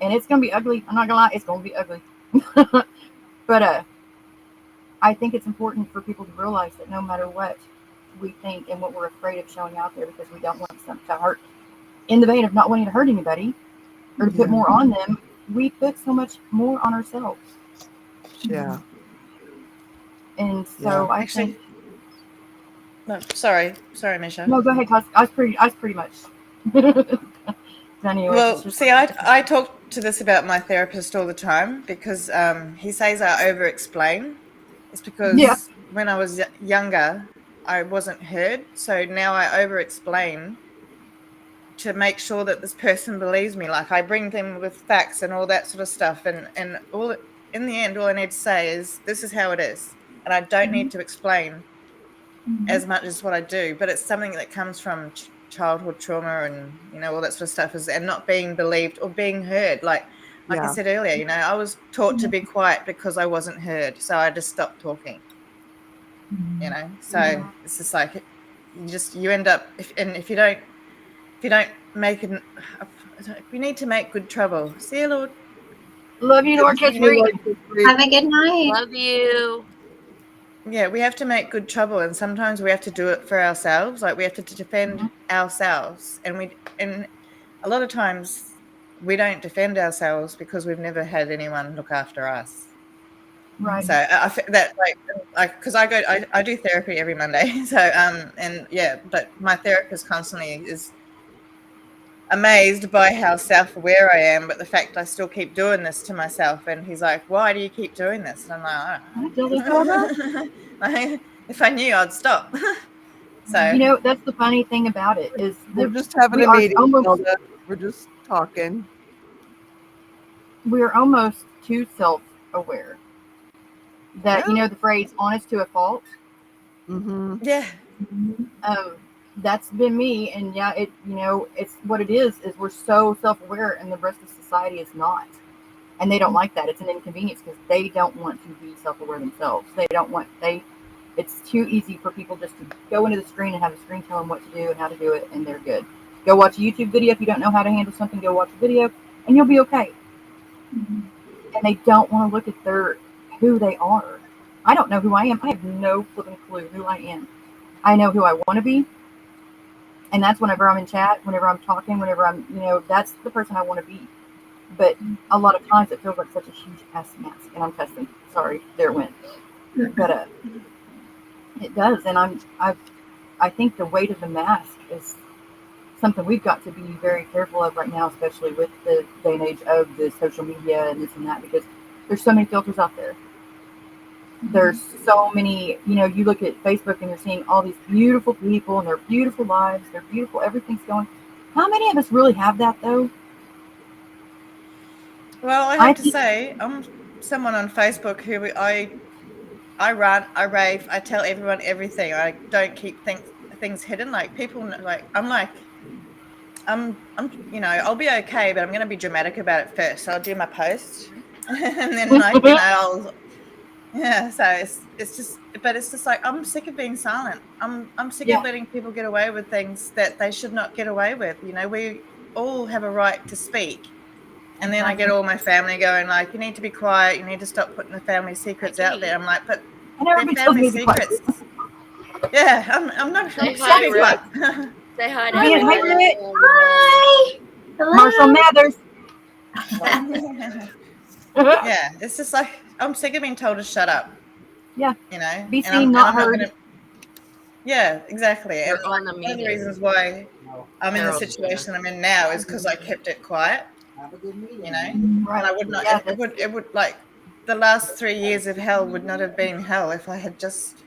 and it's going to be ugly. I'm not going to lie, it's going to be ugly. But I think it's important for people to realize that no matter what we think and what we're afraid of showing out there, because we don't want something to hurt, in the vein of not wanting to hurt anybody or to put more on them, we put so much more on ourselves. Yeah. And so I think. No, sorry, Misha. No, go ahead. I was pretty much. Anyway, well, see, I talk to this about my therapist all the time because he says I over-explain. It's because when I was younger, I wasn't heard. So now I over-explain to make sure that this person believes me. Like I bring them with facts and all that sort of stuff. And all in the end, all I need to say is, this is how it is. And I don't need to explain as much as what I do. But it's something that comes from childhood trauma and, all that sort of stuff and not being believed or being heard. Like I said earlier, I was taught to be quiet because I wasn't heard. So I just stopped talking, So it's just like, you end up, if you don't make it, we need to make good trouble. See you, Lord. Love you, Lord. Have a good night. Love you. Yeah, we have to make good trouble, and sometimes we have to do it for ourselves. Like we have to defend ourselves, and a lot of times we don't defend ourselves because we've never had anyone look after us. Right. So I feel that like because I do therapy every Monday. So and yeah, but my therapist constantly is amazed by how self-aware I am, but the fact I still keep doing this to myself. And he's like, "Why do you keep doing this?" And I'm like, "I don't know." Like, if I knew, I'd stop. So You know, that's the funny thing about it is We're that just having we a are meeting, almost Hilda. We're just talking. we're almost too self-aware that well, you know the phrase "honest to a fault." Mm-hmm. yeah, That's been me, and yeah, it you know it's what it is we're so self-aware, and the rest of society is not, and they don't like that. It's an inconvenience because they don't want to be self-aware themselves. They don't want It's too easy for people just to go into the screen and have the screen tell them what to do and how to do it, and they're good. Go watch a YouTube video if you don't know how to handle something. Go watch a video, and you'll be okay. And they don't want to look at who they are. I don't know who I am. I have no flipping clue who I am. I know who I want to be, and that's whenever I'm in chat, whenever I'm talking, whenever I'm, that's the person I want to be. But a lot of times it feels like such a huge ass mask, and I'm cussing. Sorry, there it went. But it does, and I think the weight of the mask is something we've got to be very careful of right now, especially with the day and age of the social media and this and that, because there's so many filters out there. There's so many, you look at Facebook and you're seeing all these beautiful people and their beautiful lives, they're beautiful, everything's going. How many of us really have that though? well, I have to say, I'm someone on Facebook who I rant, I rave, I tell everyone everything. I don't keep things hidden. Like people, I'll be okay, but I'm going to be dramatic about it first. So I'll do my post, and then yeah. So it's just, but it's just like I'm sick of being silent. I'm sick of letting people get away with things that they should not get away with. We all have a right to speak. And then I get all my family going like, "You need to be quiet. You need to stop putting the family secrets out there." I'm like, "But they're family secrets." Yeah, I'm not. I'm hi, sick of Rick. it. Say hi to Hi, everyone. Rick. Hi. Hello. Marshall Mathers. Yeah, it's just like I'm sick of being told to shut up. Yeah. Be and seen, not I'm heard. not gonna. Yeah, exactly. We're And on the one of the meeting. reasons why I'm in the Carol's situation I'm in now is because I kept it quiet. Right. And I would not. Yeah, It would like the last 3 years of hell would not have been hell if I had just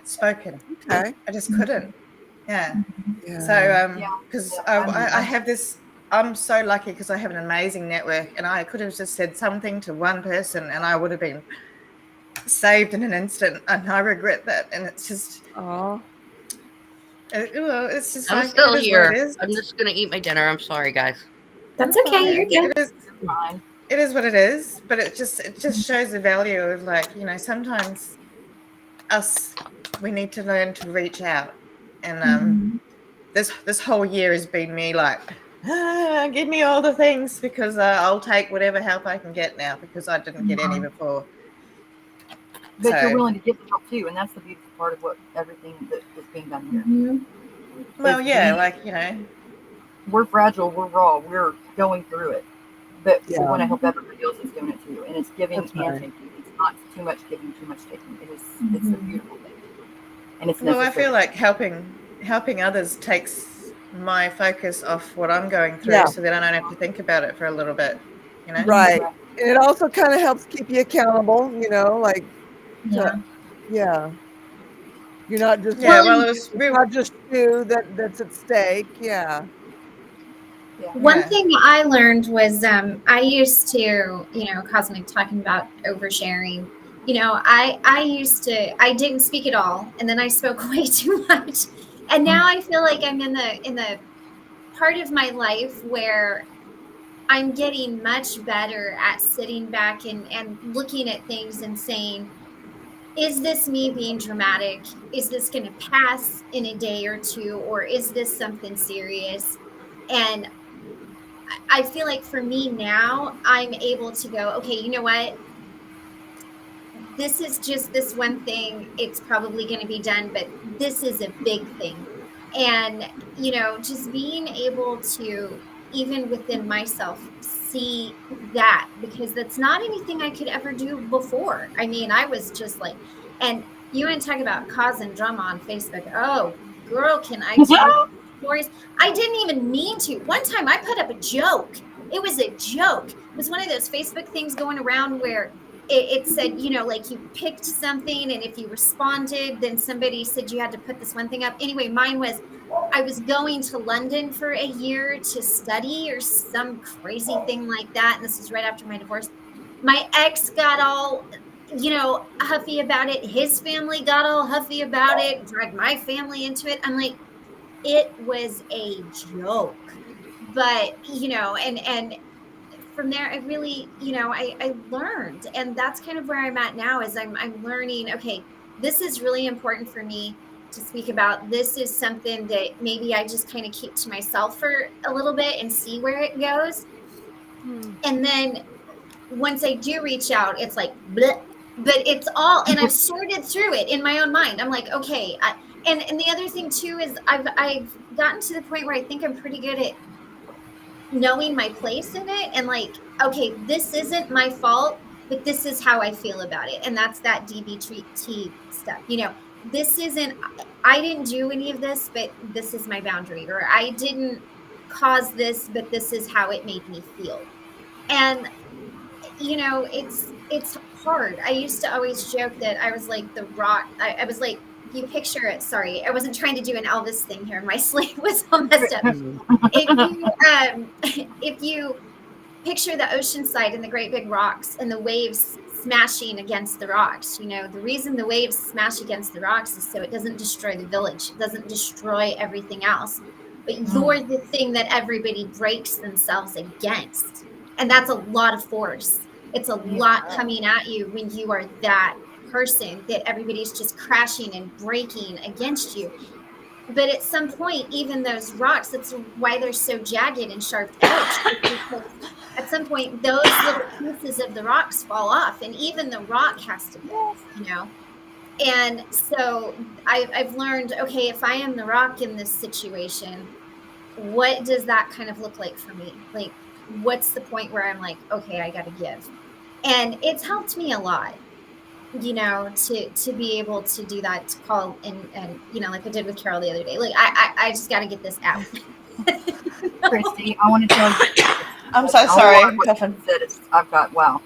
spoken. Okay. I just couldn't. Yeah. Yeah. So because I have this. I'm so lucky because I have an amazing network, and I could have just said something to one person, and I would have been saved in an instant, and I regret that. And it's just, Oh. it's just I'm like still it is here. what it is. I'm just gonna eat my dinner. I'm sorry, guys. That's okay. You're good. It is. fine. It is what it is, but it just shows the value of like sometimes we need to learn to reach out, and this whole year has been me like, give me all the things because I'll take whatever help I can get now because I didn't get any before. But you're willing to give the help too, and that's the beautiful part of what everything that is being done here. Well, yeah, we're fragile, we're raw, we're going through it, but we Yeah. want to help everybody else that's doing it too, and it's giving That's and right. taking. It's not too much giving, too much taking. It's a beautiful thing, and it's well, necessary. I feel like helping others takes my focus off what I'm going through, Yeah. so that I don't have to think about it for a little bit. Right. And it also kind of helps keep you accountable, like, Yeah. yeah. You're not just, Yeah, well, it was it's not just you that's at stake. Yeah. One Yeah. thing I learned was I used to, Cosmic talking about oversharing. I didn't speak at all, and then I spoke way too much. And now I feel like I'm in the part of my life where I'm getting much better at sitting back and looking at things and saying, is this me being dramatic? Is this going to pass in a day or two? Or is this something serious? And I feel like for me now, I'm able to go, okay, you know what? this is just this one thing. It's probably going to be done, but this is a big thing. And, just being able to, even within myself, see that, because that's not anything I could ever do before. I mean, I was just like, and you want to talk about causing drama on Facebook. Oh, girl, can I tell you stories? I didn't even mean to. One time I put up a joke. It was a joke. It was one of those Facebook things going around where it said, like you picked something, and if you responded, then somebody said you had to put this one thing up. Anyway, mine was, I was going to London for a year to study or some crazy thing like that. And this was right after my divorce. My ex got all, huffy about it. His family got all huffy about it, dragged my family into it. I'm like, it was a joke. But, and from there, I really, I learned, and that's kind of where I'm at now, is I'm learning, okay, this is really important for me to speak about. This is something that maybe I just kind of keep to myself for a little bit and see where it goes. And then once I do reach out, it's like, bleh, but it's all, and I've sorted through it in my own mind. I'm like, okay. And the other thing too, is I've gotten to the point where I think I'm pretty good at knowing my place in it, and like, okay, this isn't my fault, but this is how I feel about it. And that's that DBT stuff. This isn't, I didn't do any of this, but this is my boundary, or I didn't cause this, but this is how it made me feel. And it's hard. I used to always joke that I was like the rock. I was like, if you picture it, sorry, I wasn't trying to do an Elvis thing here. My sleeve was all messed up. If you picture the ocean side and the great big rocks and the waves smashing against the rocks, the reason the waves smash against the rocks is so it doesn't destroy the village. It doesn't destroy everything else. But you're the thing that everybody breaks themselves against. And that's a lot of force. It's a lot coming at you when you are that person that everybody's just crashing and breaking against you. But at some point, even those rocks, that's why they're so jagged and sharp edged. At some point, those little pieces of the rocks fall off, and even the rock has to go, And so I've learned, okay, if I am the rock in this situation, what does that kind of look like for me? Like, what's the point where I'm like, okay, I got to give? And it's helped me a lot, to be able to do that, to call and like I did with Carol the other day. Like, I just got to get this out. Christy, I want to tell you. I'm so sorry, Puffin. I've got, wow.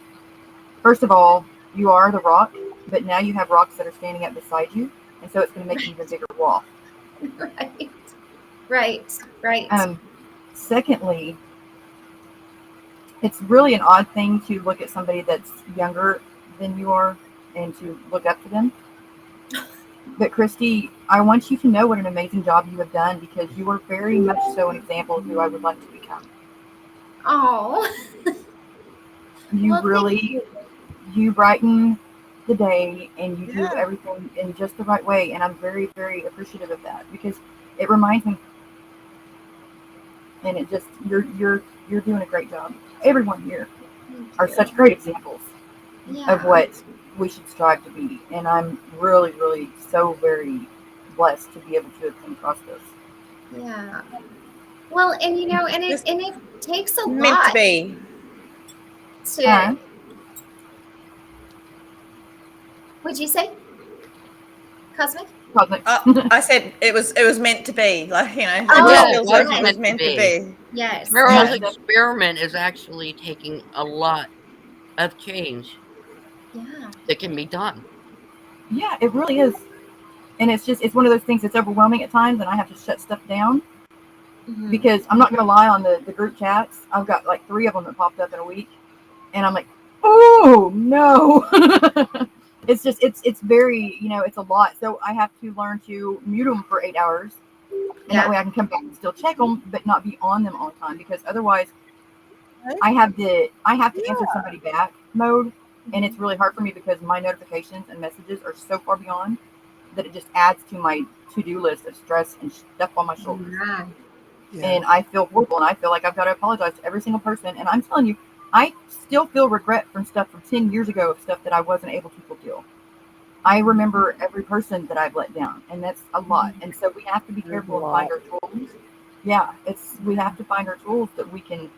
First of all, you are the rock, but now you have rocks that are standing up beside you, and so it's going to make an even bigger wall. Right. Secondly, it's really an odd thing to look at somebody that's younger than you are and to look up to them. But Christy, I want you to know what an amazing job you have done, because you are very much so an example of who I would like to become. Oh, you brighten the day, and you do everything in just the right way, and I'm very, very appreciative of that, because it reminds me, and it just, you're doing a great job. Everyone here are such great examples of what we should strive to be, and I'm really, really so very blessed to be able to have come across this. Yeah. Well, and it takes a meant lot to be. What'd you say? Cosmic? I said it was meant to be. Like, it was meant to be. Yes. Carol's experiment is actually taking a lot of change that can be done. Yeah, it really is. And it's one of those things that's overwhelming at times, and I have to shut stuff down. Because I'm not going to lie, on the group chats, I've got like 3 of them that popped up in a week, and I'm like, oh no. It's just, it's very, it's a lot. So I have to learn to mute them for 8 hours, and that way I can come back and still check them, but not be on them all the time, because otherwise I have to answer somebody back mode, and it's really hard for me because my notifications and messages are so far beyond that it just adds to my to-do list of stress and stuff on my shoulders. And I feel horrible, and I feel like I've got to apologize to every single person. And I'm telling you, I still feel regret from stuff from 10 years ago, of stuff that I wasn't able to fulfill. I remember every person that I've let down, and that's a lot. And so we have to be careful and find our tools. Yeah, we have to find our tools that we can,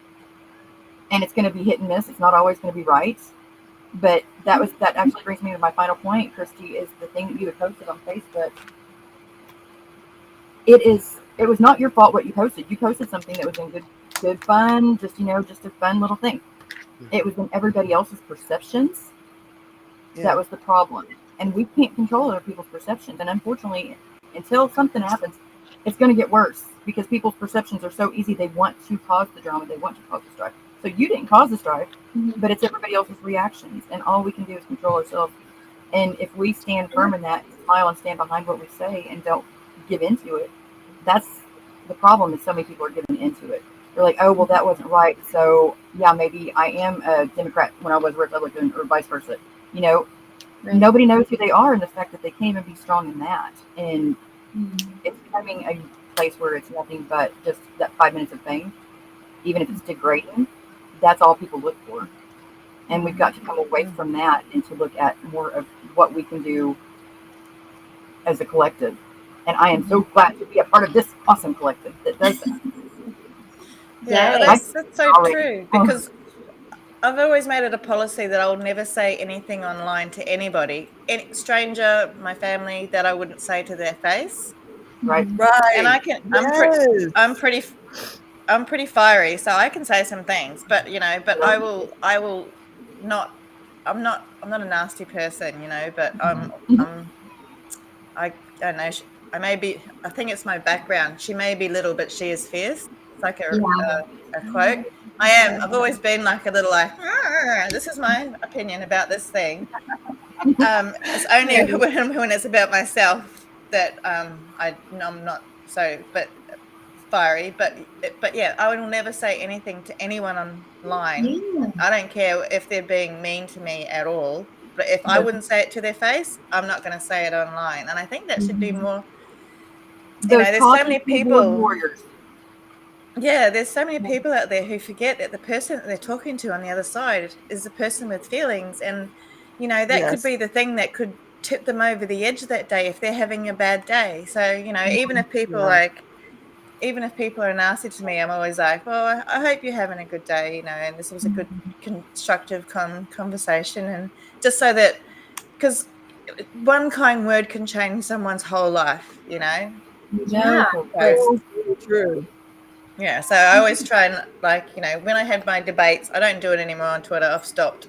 and it's going to be hit and miss. It's not always going to be right. But that actually brings me to my final point, Christy, is the thing that you had posted on Facebook. It was not your fault what you posted. You posted something that was in good fun, just a fun little thing. It was in everybody else's perceptions. Yeah. That was the problem. And we can't control other people's perceptions. And unfortunately, until something happens, it's going to get worse, because people's perceptions are so easy. They want to cause the drama. They want to cause the strife. So you didn't cause the strife, but it's everybody else's reactions. And all we can do is control ourselves. And if we stand firm in that, smile and stand behind what we say and don't give into it, that's the problem, is so many people are giving into it. They're like, oh, well, that wasn't right. So, yeah, maybe I am a Democrat when I was a Republican, or vice versa. Right. Nobody knows who they are, and the fact that they can't even be strong in that. And it's becoming a place where it's nothing but just that 5 minutes of fame, even if it's degrading. That's all people look for. And we've got to come away from that and to look at more of what we can do as a collective. And I am so glad to be a part of this awesome collective that does that. Yeah, Yes. that's so true, because I've always made it a policy that I'll never say anything online to anybody, any stranger, my family, that I wouldn't say to their face. Right. And I'm pretty fiery, so I can say some things, but I will not. I'm not a nasty person, but I don't know. I think it's my background. She may be little, but she is fierce. It's like a quote. I've always been like a little like, this is my opinion about this thing. It's only when it's about myself that I'm not so, but fiery. But yeah, I will never say anything to anyone online. Yeah. I don't care if they're being mean to me at all. But if I wouldn't say it to their face, I'm not going to say it online. And I think that should be more. There's so many people. Warriors. Yeah, there's so many people out there who forget that the person that they're talking to on the other side is the person with feelings, and that could be the thing that could tip them over the edge that day if they're having a bad day. So even if people are nasty to me, I'm always like, well, I hope you're having a good day, and this was a good constructive conversation, and just so that, because one kind word can change someone's whole life. Yeah. That's true. Yeah, so I always try and when I have my debates, I don't do it anymore on Twitter. I've stopped.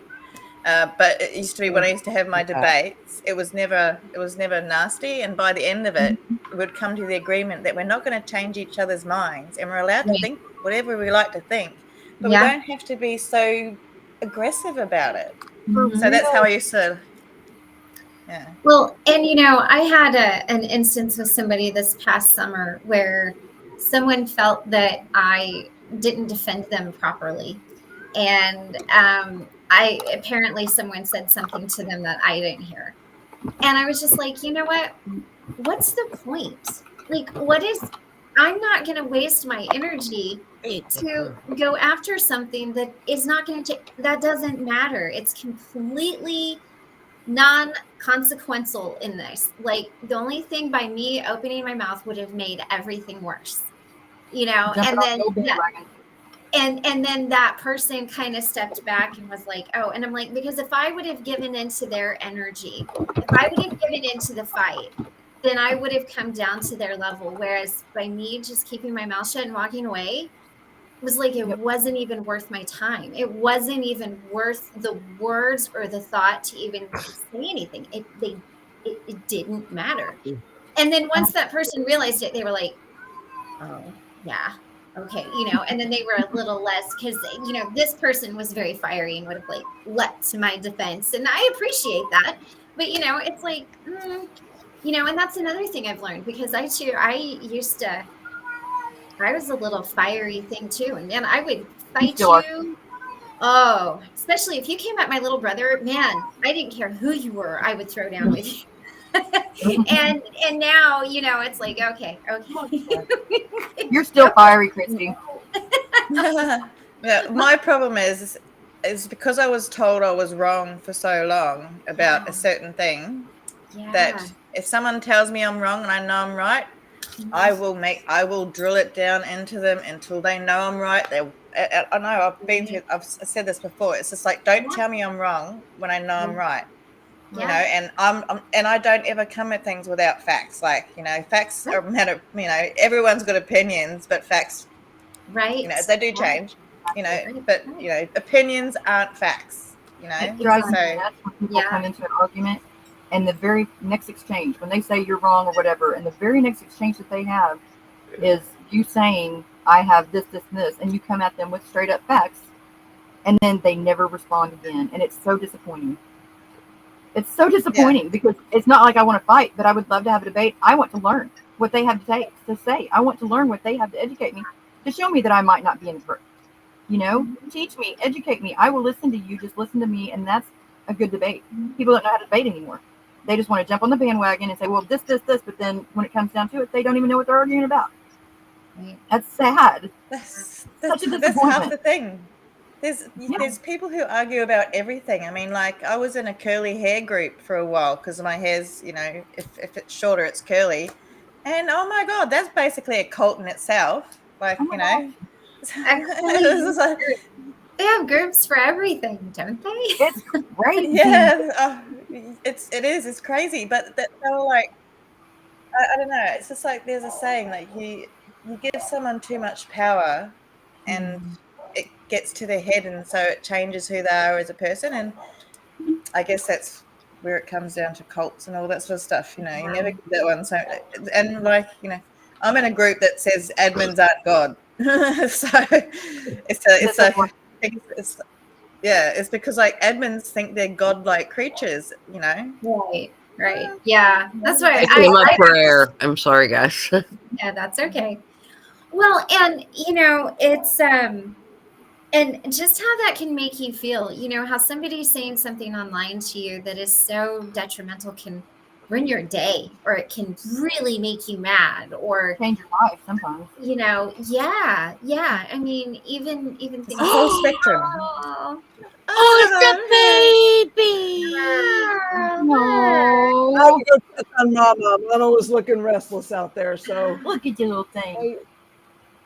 But it used to be when I used to have my debates, it was never nasty, and by the end of it, we would come to the agreement that we're not going to change each other's minds, and we're allowed to think whatever we like to think, but we don't have to be so aggressive about it. So that's how I used to. Yeah. Well, and I had an instance with somebody this past summer where someone felt that I didn't defend them properly. And apparently someone said something to them that I didn't hear. And I was just like, you know what? What's the point? Like, I'm not going to waste my energy to go after something that is not going to, that doesn't matter. It's completely non-consequential in this. Like, the only thing by me opening my mouth would have made everything worse, and then that person kind of stepped back and was like, oh, and I'm like, because if I would have given into their energy, if I would have given into the fight, then I would have come down to their level. Whereas by me just keeping my mouth shut and walking away, was like, it wasn't even worth my time. It wasn't even worth the words or the thought to even say anything. It didn't matter. And then once that person realized it, they were like, oh yeah, okay, and then they were a little less, because this person was very fiery and would have leapt to my defense, and I appreciate that. But it's like, and that's another thing I've learned, because I was a little fiery thing too, and man, I would fight you. Oh, especially if you came at my little brother, man, I didn't care who you were, I would throw down with you. and now it's like, okay. You're still fiery, Christy. Yeah, my problem is it's because I was told I was wrong for so long about a certain thing that if someone tells me I'm wrong and I know I'm right, I will drill it down into them until they know I'm right. I know I've said this before. It's just like, don't tell me I'm wrong when I know I'm right. You know, and and I don't ever come at things without facts. Like, you know, facts are matter. You know, everyone's got opinions, but facts, Right. you know, they do change. You know, but you know, opinions aren't facts. You know, It drives me so nuts when people come into an argument and the very next exchange, when they say you're wrong or whatever, and the very next exchange that they have is you saying, I have this, this, and this, and you come at them with straight up facts, and then they never respond again. And it's so disappointing. It's so disappointing because it's not like I want to fight, but I would love to have a debate. I want to learn what they have to say. I want to learn what they have to educate me, to show me that I might not be in the correct. You know, teach me, educate me. I will listen to you. Just listen to me. And that's a good debate. People don't know how to debate anymore. They just want to jump on the bandwagon and say, well, this. But then when it comes down to it, they don't even know what they're arguing about. That's sad. That's Such a half disappointment. the thing. There's people who argue about everything. I mean, like, I was in a curly hair group for a while because my hair's, you know, if it's shorter, it's curly. And oh my God, that's basically a cult in itself. Like, you know. Actually, they have groups for everything, don't they? It's crazy. Yeah, it's crazy. But they were like, I don't know. It's just like there's a saying, like, you give someone too much power, and it gets to their head, and so it changes who they are as a person. And I guess that's where it comes down to cults and all that sort of stuff. You know, you never get that one. So, and like, you know, I'm in a group that says admins aren't God. So it's because like admins think they're godlike creatures. You know. Right. Yeah, that's why I came up for air. I'm sorry, guys. Yeah, that's okay. Well, and you know, it's and just how that can make you feel, you know, how somebody saying something online to you that is so detrimental can ruin your day, or it can really make you mad, or change your life sometimes. You know, yeah. I mean, even things. It's a whole spectrum. Oh, it's a baby. No. I would go check on Mama. Mama was looking restless out there. So look at your little thing.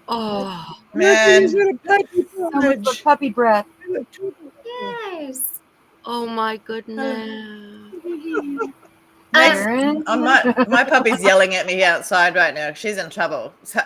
Oh man, so much puppy breath. Yes. Oh my goodness. My puppy's yelling at me outside right now. She's in trouble. So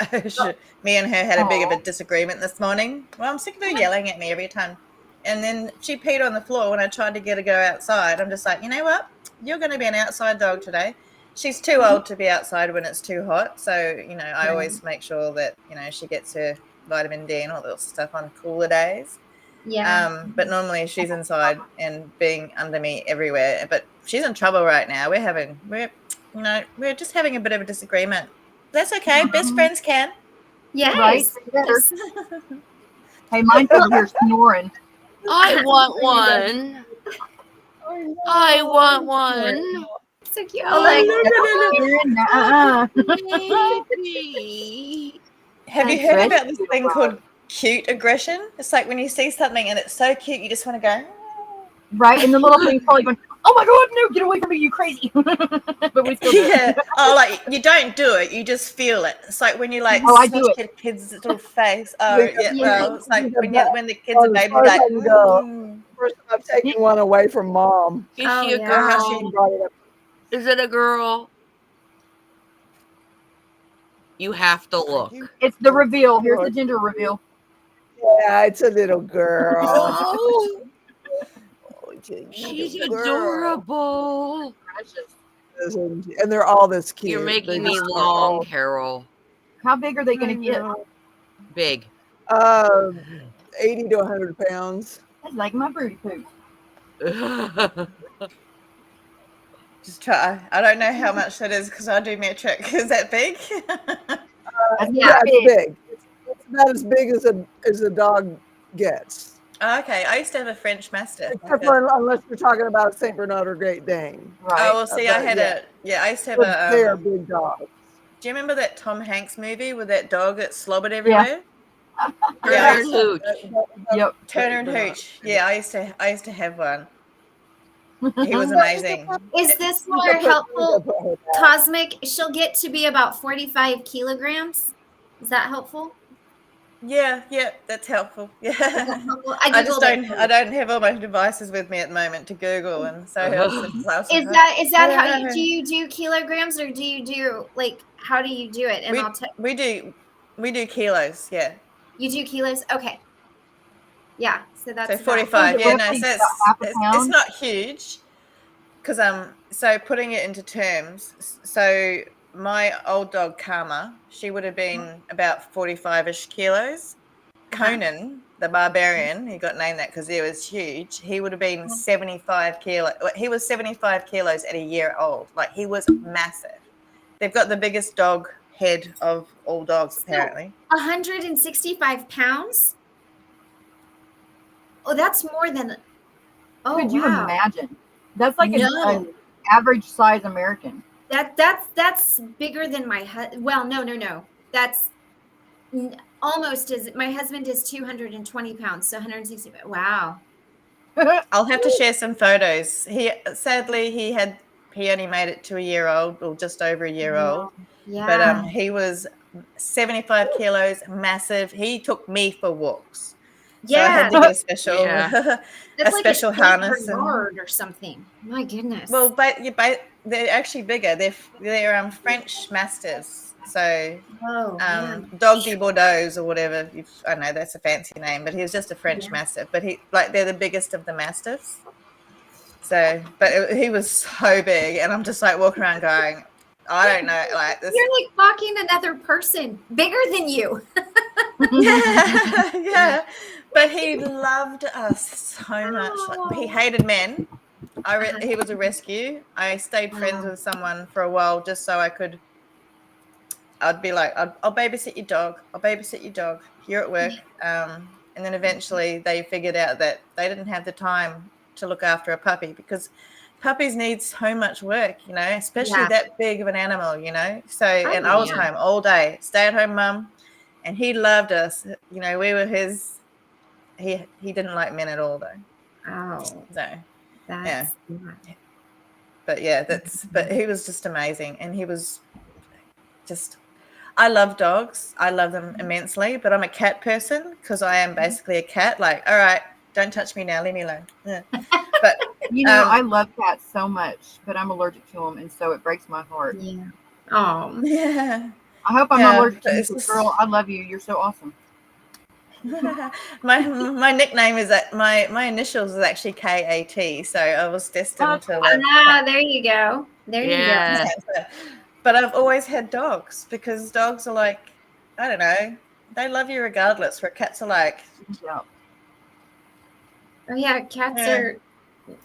me and her had a bit of a disagreement this morning. Well, I'm sick of her yelling at me every time. And then she peed on the floor when I tried to get her to go outside. I'm just like, you know what? You're going to be an outside dog today. She's too old to be outside when it's too hot. So, you know, I always make sure that, you know, she gets her vitamin D and all that stuff on cooler days. Yeah. But normally she's inside and being under me everywhere. But she's in trouble right now. We're just having a bit of a disagreement. That's okay. Best friends can. Yes. Right. Yes. Hey, mine's over here snoring. I want one. I want one. So cute. Have you heard about this thing called cute aggression? It's like when you see something and it's so cute, you just want to go. Right, and the little thing's probably going, oh my God, no, get away from me, you crazy. But we still do it. Oh, like you don't do it, you just feel it. It's like when you like I do it. your kid's little face. Oh, yeah. Well, it's like when the kid's a baby, like. First time I've taken one away from Mom. Is she a girl? Is it a girl? You have to look. It's the reveal. Here's the gender reveal. Yeah, it's a little girl. Oh, she's adorable. And they're all this cute. You're making me long, Carol. How big are they going to get? Big. 80 to 100 pounds. That's like my broody poop. Just try. I don't know how much that is because I do metric. Is that big? Yeah, it's big. It's about as big as a dog gets. Okay, I used to have a French Mastiff. Except for unless you're talking about a Saint Bernard or Great Dane. Right. Oh, well, see, I had I used to have they're big dogs. Do you remember that Tom Hanks movie with that dog that slobbered everywhere? Yeah. Turner and Hooch. Yep. Turner and Hooch. Yeah, I used to have one. He was amazing. Is this more helpful? Cosmic, she'll get to be about 45 kilograms. Is that helpful? Yeah, that's helpful. Is Yeah. that helpful? I I just Googled it. I don't have all my devices with me at the moment to Google, and so Is that how you do kilograms, or do you do like, how do you do it? And we do kilos, yeah. You do kilos? Okay. Yeah, so that's So about 45, yeah, no, roughly so about half a it's pound. not huge, because so putting it into terms, so my old dog Karma, she would have been about 45-ish kilos. Conan, the barbarian, he got named that because he was huge. He would have been 75 kilos. He was 75 kilos at a year old. Like, he was massive. They've got the biggest dog head of all dogs, apparently. 165 pounds? Oh, that's more than. Oh, Could you wow. imagine? That's like No. an average size American. That's bigger than my well, no. That's almost as my husband is 220 pounds, so 160. Wow. I'll have to share some photos. Sadly he only made it to a year old, or just over a year old. Yeah. But he was 75 kilos, massive. He took me for walks. So I had to get a special That's like special a harness Bernard or something. My goodness. Well, they're actually bigger. They're French Mastiffs. So Dog de Bordeaux or whatever. I know that's a fancy name, but he was just a French Mastiff. But they're the biggest of the Mastiffs. So, but he was so big, and I'm just like walking around going, I don't know, like this. You're like walking another person bigger than you. yeah. But he loved us so much. Like, he hated men. He was a rescue. I stayed friends with someone for a while just so I'd be like, I'll babysit your dog. I'll babysit your dog. You're at work. And then eventually they figured out that they didn't have the time to look after a puppy, because puppies need so much work, especially that big of an animal, So, and I was home all day, stay-at-home mum, and he loved us. We were his. He didn't like men at all, though. Oh, so but he was just amazing, and he was just. I love dogs. I love them immensely, but I'm a cat person because I am basically a cat. Like, all right, don't touch me now, leave me alone. Yeah. But I love cats so much, but I'm allergic to them, and so it breaks my heart. Yeah. Oh. Yeah. I hope I'm not allergic to you, girl. I love you. You're so awesome. my nickname is that my initials is actually KAT, so I was destined to. There you go. There you go. But I've always had dogs because dogs are like, I don't know, they love you regardless. Where cats are like, oh yeah, cats are.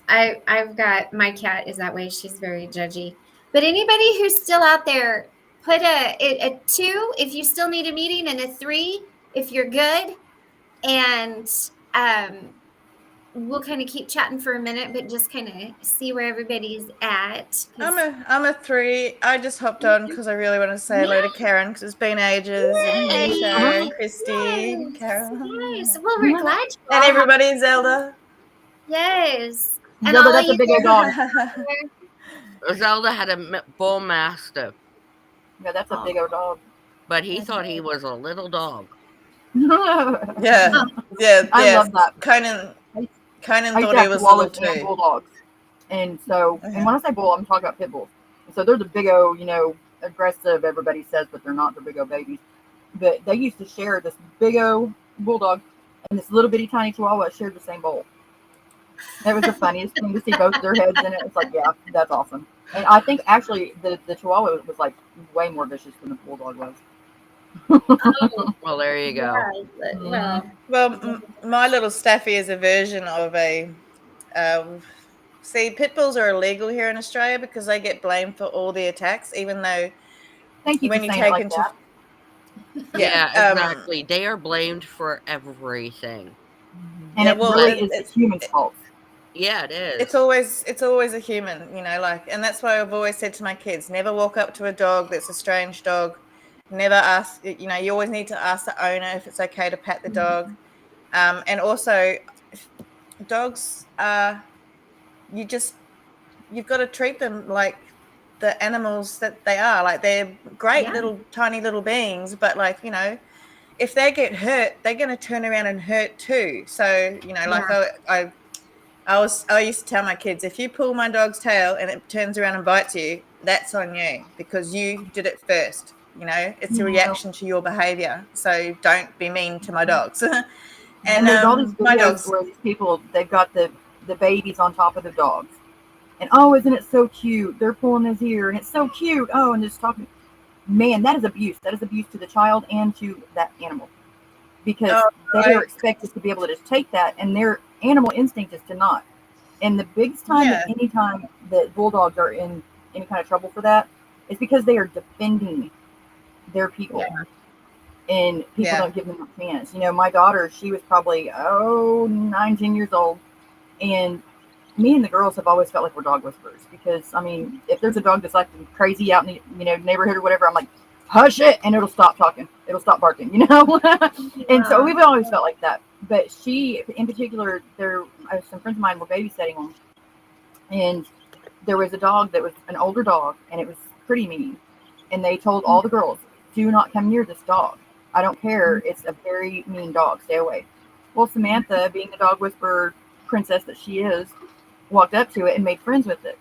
I've got, my cat is that way. She's very judgy. But anybody who's still out there, put a 2 if you still need a meeting, and a 3 if you're good. And we'll kind of keep chatting for a minute, but just kind of see where everybody's at. I'm a 3. I just hopped on because I really want to say hello to Karen because it's been ages. Yay! And Christy, Carol. Yes. Well, we're glad. And everybody, Zelda. Yes. And Zelda, that's a big old dog. Zelda had a bull mastiff. Yeah, that's a big old dog. But he thought he was a little dog. Yeah. I love that. Conan I thought he was little too. Bulldogs. And so, and when I say bull, I'm talking about pit bulls. So they're the big old, aggressive, everybody says, but they're not. They're big old babies. But they used to share this big old bulldog and this little bitty tiny chihuahua shared the same bowl. It was the funniest thing to see both their heads in it. It's like, yeah, that's awesome. And I think actually the chihuahua was like way more vicious than the bulldog was. Well, there you go. Well, my little Staffy is a version of a. See, pit bulls are illegal here in Australia because they get blamed for all the attacks, even though. Thank you when for you saying take it like into. that. Yeah, exactly. They are blamed for everything. And it really is a human's fault. Yeah, it is. It's always a human, and that's why I've always said to my kids, never walk up to a dog that's a strange dog Never ask, you know, you always need to ask the owner if it's okay to pat the dog. And also, dogs are, you've got to treat them like the animals that they are. Like, they're great little tiny little beings, but like, you know, if they get hurt, they're going to turn around and hurt too. So, you know, like I used to tell my kids, if you pull my dog's tail and it turns around and bites you, that's on you because you did it first. You know, it's a reaction to your behavior. So don't be mean to my dogs. And there's all these my videos dogs, where these people, they've got the babies on top of the dogs. And, oh, isn't it so cute? They're pulling his ear, and it's so cute. Oh, and just talking. Man, that is abuse. That is abuse to the child and to that animal. Because they are expected to be able to just take that, and their animal instinct is to not. And the biggest time that any time that bulldogs are in any kind of trouble for that is because they are defending their people. And people don't give them a chance. You know, my daughter, she was probably 9, 10 years old, and me and the girls have always felt like we're dog whisperers because, I mean, if there's a dog that's like crazy out in the neighborhood or whatever, I'm like, hush it, and it'll stop talking, it'll stop barking, And so we've always felt like that. But she, in particular, some friends of mine were babysitting them, and there was a dog that was an older dog, and it was pretty mean, and they told all the girls, do not come near this dog. I don't care. It's a very mean dog. Stay away. Well, Samantha, being the dog whisperer princess that she is, walked up to it and made friends with it.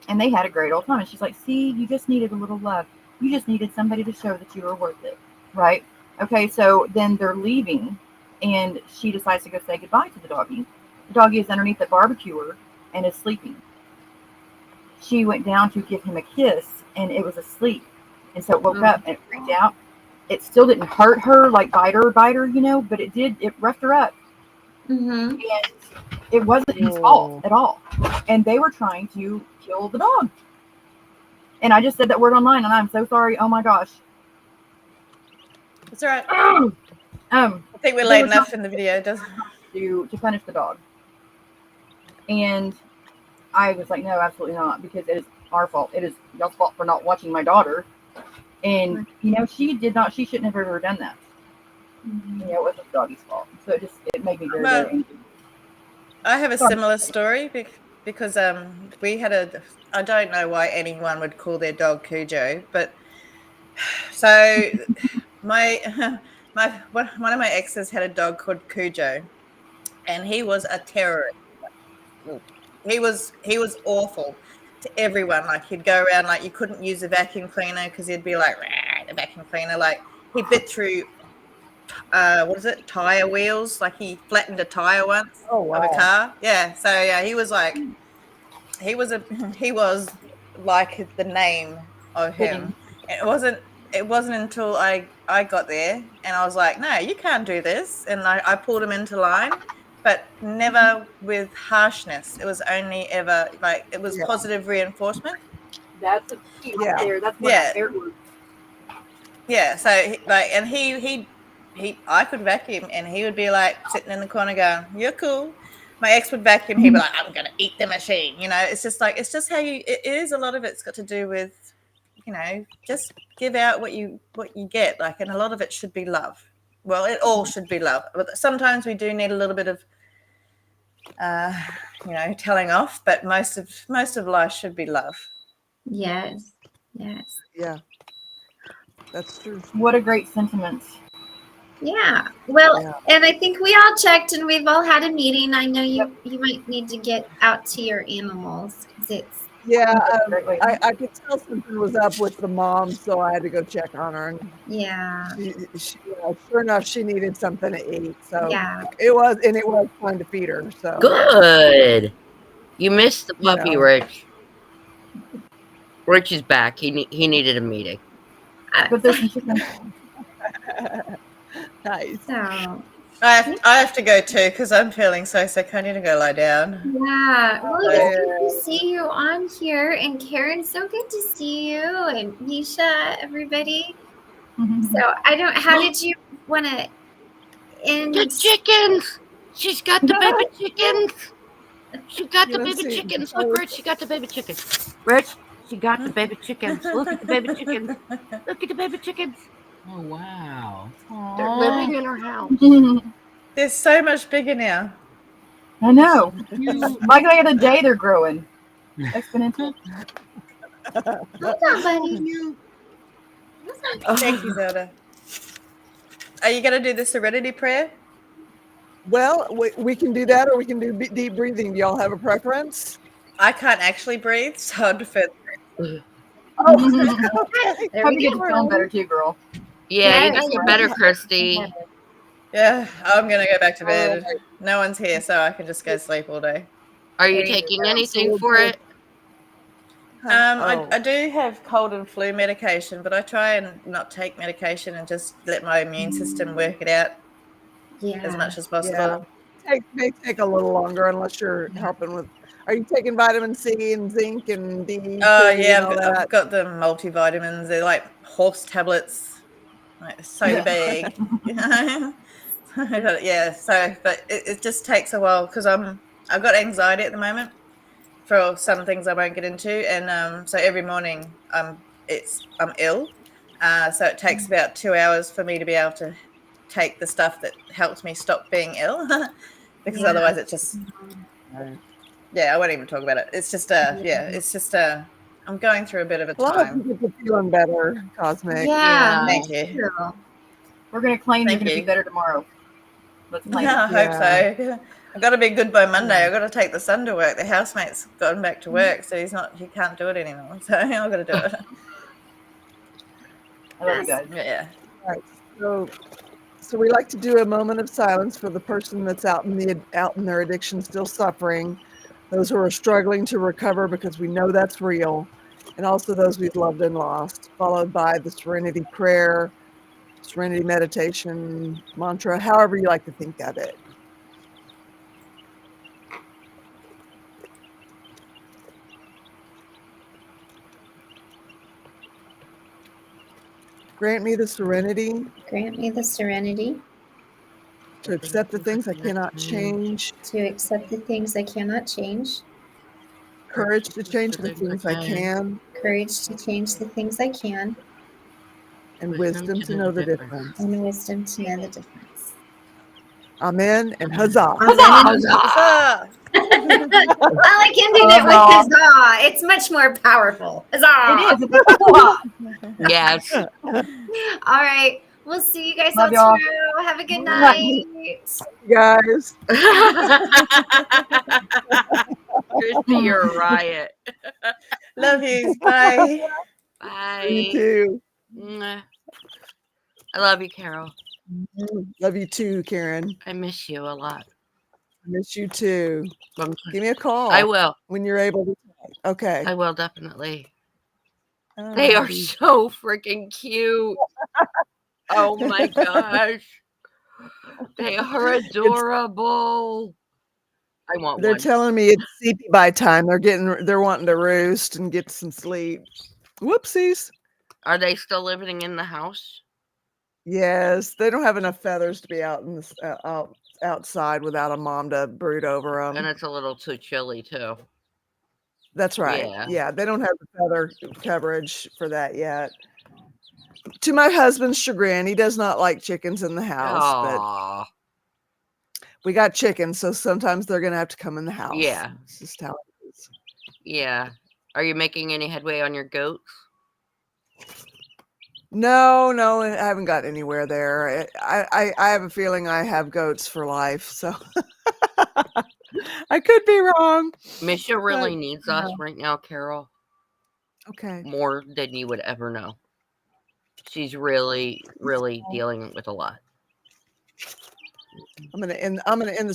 And they had a great old time. And she's like, see, you just needed a little love. You just needed somebody to show that you were worth it. Right? Okay, so then they're leaving, and she decides to go say goodbye to the doggy. The doggy is underneath the barbecuer and is sleeping. She went down to give him a kiss, and it was asleep. And so it woke up and it freaked out. It still didn't hurt her, like bite her, but it roughed her up. And it wasn't his fault at all. And they were trying to kill the dog. And I just said that word online, and I'm so sorry. Oh my gosh. It's all right. I think we're late enough in the video, doesn't to punish the dog. And I was like, no, absolutely not, because it is our fault. It is y'all's fault for not watching my daughter. And she shouldn't have ever done that. It wasn't the doggy's fault. So it made me very, very angry. I have a similar story because we had I don't know why anyone would call their dog Cujo, but so one of my exes had a dog called Cujo, and he was a terrorist. He was awful to everyone. Like, he'd go around like you couldn't use a vacuum cleaner because he'd be like the vacuum cleaner. Like, he bit through tire wheels. Like, he flattened a tire once of a car. Yeah. So yeah, he was like the name of him. It wasn't until I got there and I was like, no, you can't do this, and I pulled him into line, but never with harshness. It was only ever like it was positive reinforcement. That's a key right there. That's what I heard. Yeah. So he I could vacuum, and he would be like sitting in the corner going, "You're cool." My ex would vacuum. He'd be like, "I'm gonna eat the machine." It's just how you. It is a lot of it's got to do with, just give out what you get. Like, and a lot of it should be love. Well, it all should be love, but sometimes we do need a little bit of, telling off. But most of life should be love. Yes. Yeah, that's true. What a great sentiment. Yeah. Well, and I think we all checked, and we've all had a meeting. I know you might need to get out to your animals because it's. Yeah, I could tell something was up with the mom, so I had to go check on her. And she, sure enough, she needed something to eat. So it was time to feed her. So good. You missed the puppy, Rich. Rich is back. He needed a meeting. But there's some chicken. Nice. So I have to go too because I'm feeling so sick. I need to go lie down. Yeah. Well, it's good to see you on here, and Karen, so good to see you, and Nisha, everybody. So how did you want to end? The chickens. She's got the baby chickens. She got the baby chickens. Look, Rich, she got the baby chickens. Rich, she got the baby chickens. Look at the baby chickens. Look at the baby chickens. Oh wow. They're living in our house. They're so much bigger now. I know. Like the other day, they're growing exponential. Hold on, buddy. Thank you, Zelda. Are you going to do the serenity prayer? Well, we can do that, or we can do deep breathing. Do y'all have a preference? I can't actually breathe, so I'd prefer. There Hope we you get go. to feeling better too, girl. Yeah, you Yes. gotta get better, Christy. Yeah, I'm going to go back to All right. bed. No one's here, so I can just go sleep all day. Are you There you taking go. anything So for we'll it? I do have cold and flu medication, but I try and not take medication and just let my immune system work it out Yeah. as much as possible. May take a little longer unless you're helping with. Are you taking vitamin C and zinc and D3 Oh yeah, and all that? I've got the multivitamins. They're like horse tablets, like so big. Yeah. So, but it just takes a while because I've got anxiety at the moment for some things I won't get into, and so every morning I'm ill. So it takes about 2 hours for me to be able to take the stuff that helps me stop being ill, because Yeah. otherwise it just Right. I won't even talk about it. It's just it's just I'm going through a bit of a Well, I hope time. you get to feeling better, Cosmic. Yeah. Thank you. We're gonna claim Thank you're gonna you. be better tomorrow. Let's claim I it. hope so. I've got to be good by Monday. I've got to take the son to work. The housemate's gotten back to work, so he can't do it anymore. So I've got to do it. I love you guys. Yeah. Right. So we like to do a moment of silence for the person that's out in their addiction, still suffering, those who are struggling to recover because we know that's real, and also those we've loved and lost, followed by the serenity prayer, serenity meditation, mantra, however you like to think of it. Grant me the serenity Grant me the serenity to accept the things I cannot change, to accept the things I cannot change, courage to change the things I can, courage to change the things I can, and wisdom to know the difference. and wisdom to know the difference. Amen and huzzah. Amen. Huzzah! All I can do that with huzzah. It's much more powerful. Huzzah. It is. It's a Yes. All right. We'll see you guys Love all y'all. tomorrow. Have a good Night. night. Guys. Christy, you're a riot. Love yous. Bye. Bye. You too. Mwah. I love you, Carol. Love you too, Karen. I miss you a lot. I miss you too. Okay. Give me a call. I will. When you're able to. Okay. I will definitely. All They are righty. so freaking cute. Oh my gosh. They are adorable. I want They're one. telling me it's sleepy by time. They're wanting to roost and get some sleep. Whoopsies. Are they still living in the house? Yes, they don't have enough feathers to be out in the outside without a mom to brood over them. And it's a little too chilly too. That's right. Yeah. Yeah, they don't have the feather coverage for that yet. To my husband's chagrin, he does not like chickens in the house, but Aww. we got chickens, so sometimes they're gonna have to come in the house. Yeah. It's just how it is. Yeah. Are you making any headway on your goats? No, I haven't got anywhere there. I have a feeling I have goats for life, so I could be wrong. Misha really But, needs us right now, Carol, Okay. more than you would ever know. She's really, really dealing with a lot. I'm gonna end the